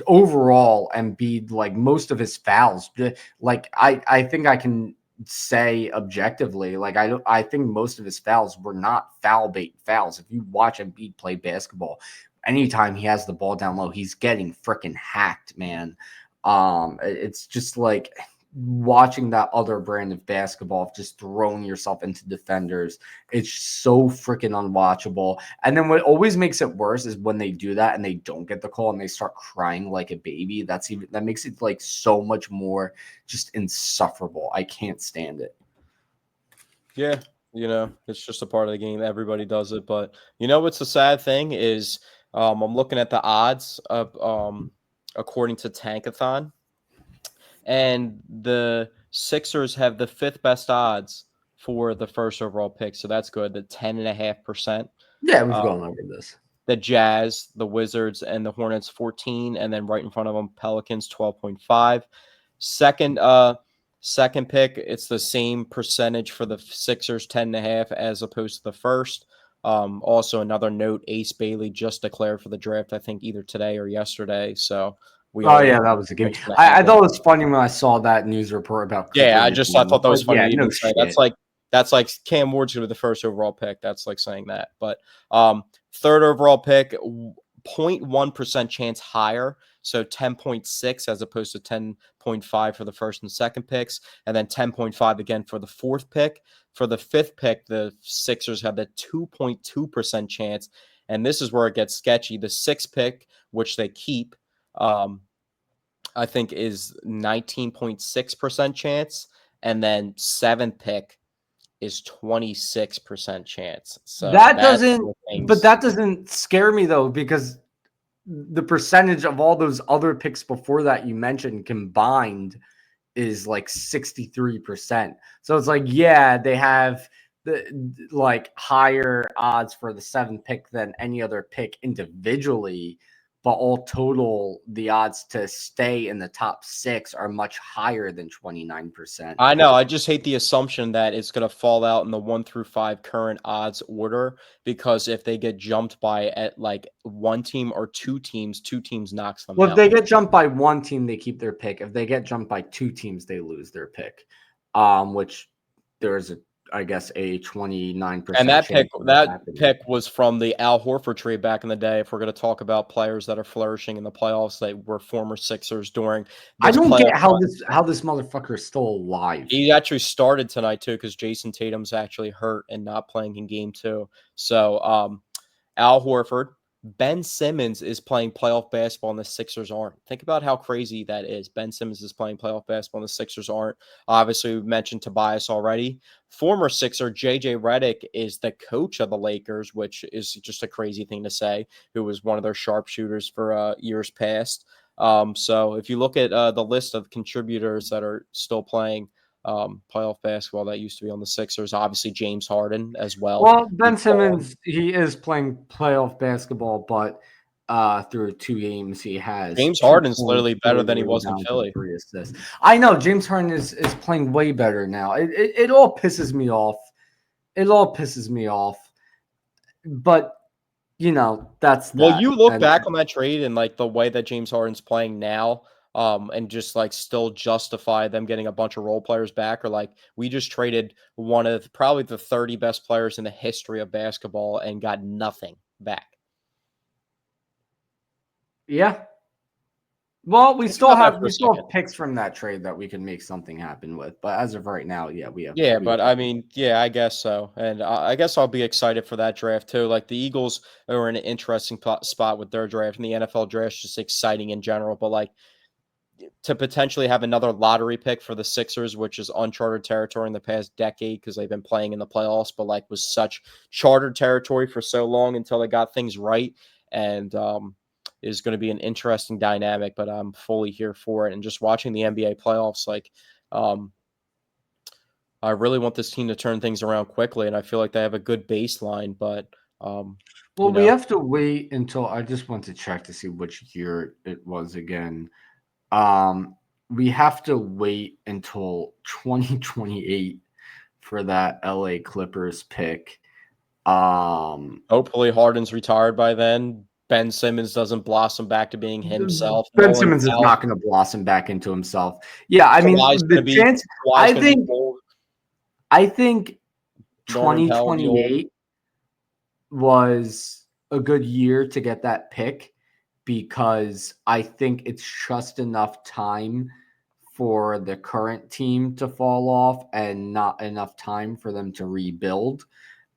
overall, Embiid, like most of his fouls, like I think I can say objectively, like I think most of his fouls were not foul bait fouls. If you watch Embiid play basketball, anytime he has the ball down low, he's getting freaking hacked, man. It's just like watching that other brand of basketball of just throwing yourself into defenders. It's so freaking unwatchable. And then what always makes it worse is when they do that and they don't get the call and they start crying like a baby. That makes it like so much more just insufferable. I can't stand it. Yeah, it's just a part of the game. Everybody does it. But what's the sad thing is I'm looking at the odds of according to Tankathon, and the Sixers have the 5th best odds for the first overall pick. So that's good. The 10.5%. Yeah, we've gone over this. The Jazz, the Wizards, and the Hornets 14, and then right in front of them, Pelicans 12.5. Second pick, it's the same percentage for the Sixers 10.5 as opposed to the first. Also, another note: Ace Bailey just declared for the draft. I think either today or yesterday. So That was a game. I thought it was funny when I saw that news report about Cooper. Yeah, I thought that was funny to even say. Shit. That's like Cam Ward's gonna be the first overall pick. That's like saying that. But third overall pick, 0.1% chance higher. So 10.6 as opposed to 10.5 for the first and second picks, and then 10.5 again for the fourth pick. For the fifth pick, the Sixers have the 2.2% chance, and this is where it gets sketchy. The sixth pick, which they keep, I think is 19.6% chance, and then seventh pick is 26% chance. So that doesn't scare me though, because the percentage of all those other picks before that you mentioned combined is like 63%. So it's like, yeah, they have the like higher odds for the seventh pick than any other pick individually, but all total, the odds to stay in the top 6 are much higher than 29%. I know. I just hate the assumption that it's going to fall out in the 1 through 5 current odds order, because if they get jumped by at like one team or two teams knocks them Well, if out. they get jumped by one team, they keep their pick. If they get jumped by 2 teams, they lose their pick. Which there's I guess a 29% And that chance pick was from the Al Horford trade back in the day. If we're going to talk about players that are flourishing in the playoffs, they were former Sixers during I this don't playoff get how run. this motherfucker is still alive. He actually started tonight too, because Jason Tatum's actually hurt and not playing in game 2. So Al Horford, Ben Simmons is playing playoff basketball and the Sixers aren't. Think about how crazy that is. Ben Simmons is playing playoff basketball and the Sixers aren't. Obviously, we mentioned Tobias already. Former Sixer JJ Redick is the coach of the Lakers, which is just a crazy thing to say, who was one of their sharpshooters for years past. So if you look at the list of contributors that are still playing playoff basketball that used to be on the Sixers, obviously James Harden as well. Well, Ben Simmons, he is playing playoff basketball, but through 2 games, he has James 2 Harden's points, literally better 3 than he was in rebounds, Philly. and 3 assists. I know James Harden is playing way better now. It all pisses me off. It all pisses me off. But that's that. Well, you look back on that trade and like the way that James Harden's playing now, and just like still justify them getting a bunch of role players back, or like we just traded one of probably the 30 best players in the history of basketball and got nothing back. Yeah. Well, we Think still about that have for a second. picks from that trade that we can make something happen with. But as of right now, yeah, we have. Yeah, but I mean, yeah, I guess so. And I guess I'll be excited for that draft too. Like the Eagles are in an interesting spot with their draft, and the NFL draft is just exciting in general. But like to potentially have another lottery pick for the Sixers, which is uncharted territory in the past decade because they've been playing in the playoffs, but like was such chartered territory for so long until they got things right. And is going to be an interesting dynamic, but I'm fully here for it. And just watching the NBA playoffs, like, I really want this team to turn things around quickly, and I feel like they have a good baseline. But well, we have to wait until I just want to check to see which year it was again. We have to wait until 2028 for that LA Clippers pick. Hopefully, Harden's retired by then. Ben Simmons doesn't blossom back to being himself. Ben Simmons is not going to blossom back into himself. Yeah, I mean, the chance. I think 2028 was a good year to get that pick because I think it's just enough time for the current team to fall off and not enough time for them to rebuild.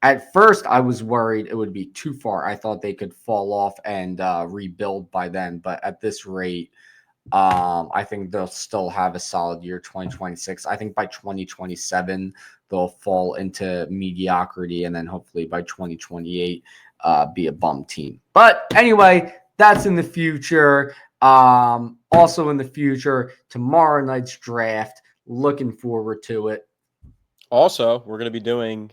At first, I was worried it would be too far. I thought they could fall off and rebuild by then. But at this rate, I think they'll still have a solid year 2026. I think by 2027, they'll fall into mediocrity. And then hopefully by 2028, be a bum team. But anyway, that's in the future. Also in the future, tomorrow night's draft. Looking forward to it. Also, we're going to be doing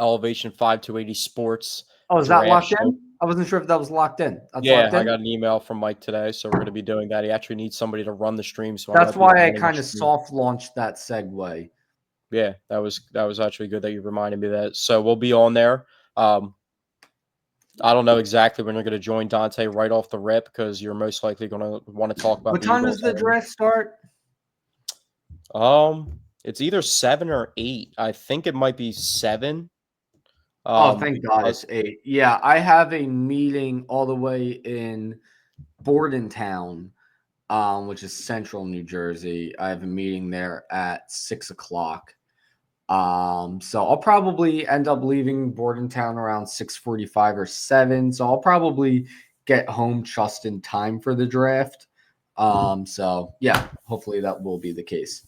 Elevation 5280 Sports. Oh, is that locked in? I wasn't sure if that was locked in. Yeah, I got an email from Mike today, so we're going to be doing that. He actually needs somebody to run the stream. So that's why I kind of soft launched that segue. Yeah, that was actually good that you reminded me of that. So we'll be on there. I don't know exactly when you're going to join Dante right off the rip because you're most likely going to want to talk about. What time does the draft start? It's either 7 or 8. I think it might be 7. Thank God it's 8. Yeah, I have a meeting all the way in Bordentown, which is central New Jersey. I have a meeting there at 6 o'clock. So I'll probably end up leaving Bordentown around 6:45 or 7. So I'll probably get home just in time for the draft. So yeah, hopefully that will be the case.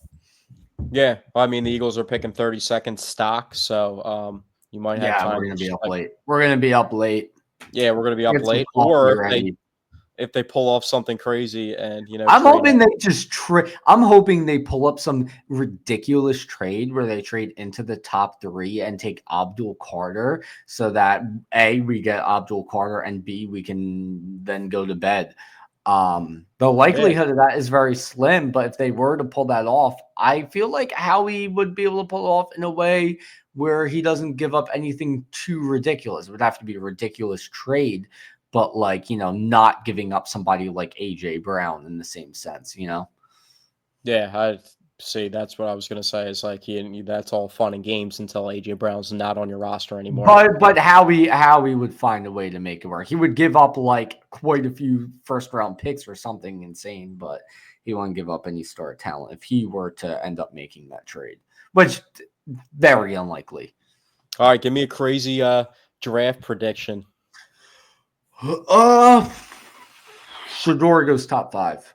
Yeah, I mean the Eagles are picking 32nd stock, so you might have time. We're gonna be up late. We're gonna be up late. Yeah, we're gonna be up late. Or if they pull off something crazy and I'm trade hoping him. they just I'm hoping they pull up some ridiculous trade where they trade into the top 3 and take Abdul Carter, so that A, we get Abdul Carter, and B, we can then go to bed. The Yeah, likelihood of that is very slim, but if they were to pull that off, I feel like Howie would be able to pull it off in a way where he doesn't give up anything too ridiculous. It would have to be a ridiculous trade, but not giving up somebody like AJ Brown in the same sense. yeah, I see. That's what I was gonna say. Is like that's all fun and games until AJ Brown's not on your roster anymore. But Howie would find a way to make it work. He would give up like quite a few first round picks or something insane, but he wouldn't give up any star talent if he were to end up making that trade, which very unlikely. All right, give me a crazy draft prediction. Shedeur goes top 5.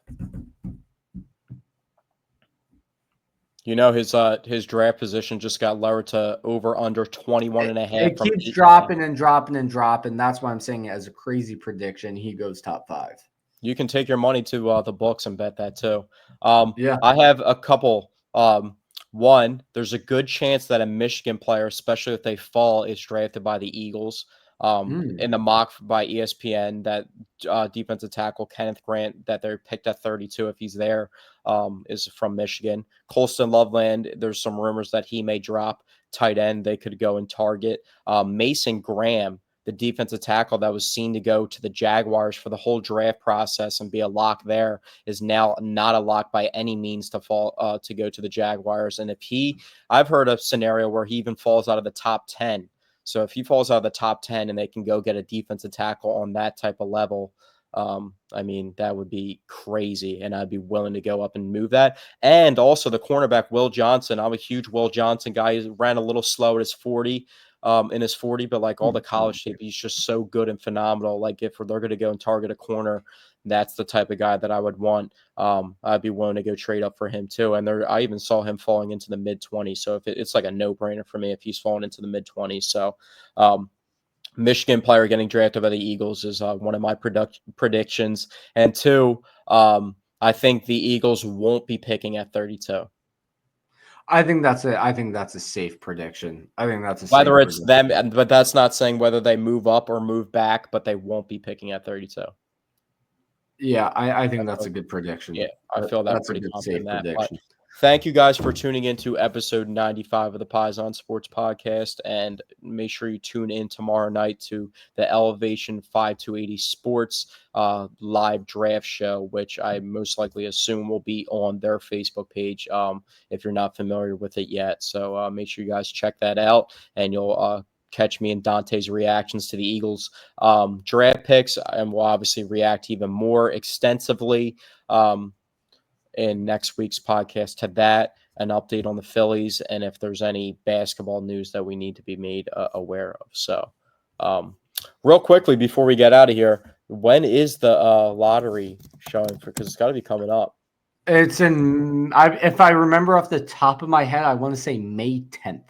His draft position just got lowered to over under 21 and a half. It keeps dropping and dropping and dropping. That's why I'm saying it as a crazy prediction. He goes top 5. You can take your money to the books and bet that too. Yeah. I have a couple. One, there's a good chance that a Michigan player, especially if they fall, is drafted by the Eagles. In the mock by ESPN, that defensive tackle Kenneth Grant that they're picked at 32 if he's there is from Michigan. Colston Loveland, there's some rumors that he may drop. Tight end, they could go and target. Mason Graham, the defensive tackle that was seen to go to the Jaguars for the whole draft process and be a lock there, is now not a lock by any means to fall to go to the Jaguars. And I've heard a scenario where he even falls out of the top 10. So if he falls out of the top 10 and they can go get a defensive tackle on that type of level, that would be crazy. And I'd be willing to go up and move that. And also the cornerback, Will Johnson. I'm a huge Will Johnson guy. He ran a little slow at his 40. In his 40, but like all the college tape, he's just so good and phenomenal. Like if they're going to go and target a corner, that's the type of guy that I would want. I'd be willing to go trade up for him too. And I even saw him falling into the mid-20s. So if it's like a no-brainer for me if he's falling into the mid-20s. So Michigan player getting drafted by the Eagles is one of my predictions. And two, I think the Eagles won't be picking at 32. I think that's a safe prediction. I think that's Whether it's them, but that's not saying whether they move up or move back, but they won't be picking at 32. Yeah, I think that's a good prediction. Yeah, I feel that's pretty a good confident safe in that. prediction. Thank you guys for tuning into episode 95 of the Paisan Sports Podcast, and make sure you tune in tomorrow night to the Elevation 5280 Sports live draft show, which I most likely assume will be on their Facebook page if you're not familiar with it yet. So make sure you guys check that out, and you'll catch me and Dante's reactions to the Eagles draft picks, and we'll obviously react even more extensively in next week's podcast to that, an update on the Phillies, and if there's any basketball news that we need to be made aware of. So real quickly before we get out of here, when is the lottery showing for, because it's got to be coming up? It's if I remember off the top of my head, I want to say May 10th.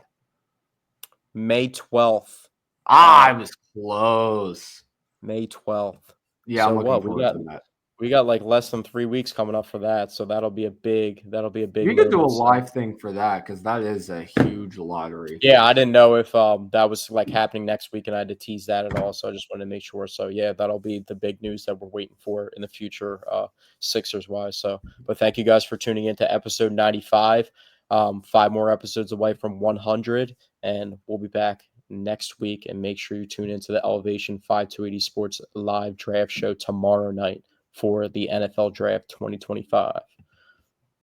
May 12th. I was close. May 12th. Yeah, so I'm looking forward to that. We got like less than 3 weeks coming up for that, so that'll be a big. We could do a live thing for that because that is a huge lottery. Yeah, I didn't know if that was like happening next week, and I had to tease that at all. So I just wanted to make sure. So yeah, that'll be the big news that we're waiting for in the future, Sixers wise. So, but thank you guys for tuning in to episode 95. 5 more episodes away from 100, and we'll be back next week. And make sure you tune into the Elevation 5280 Sports live draft show tomorrow night for the NFL Draft 2025.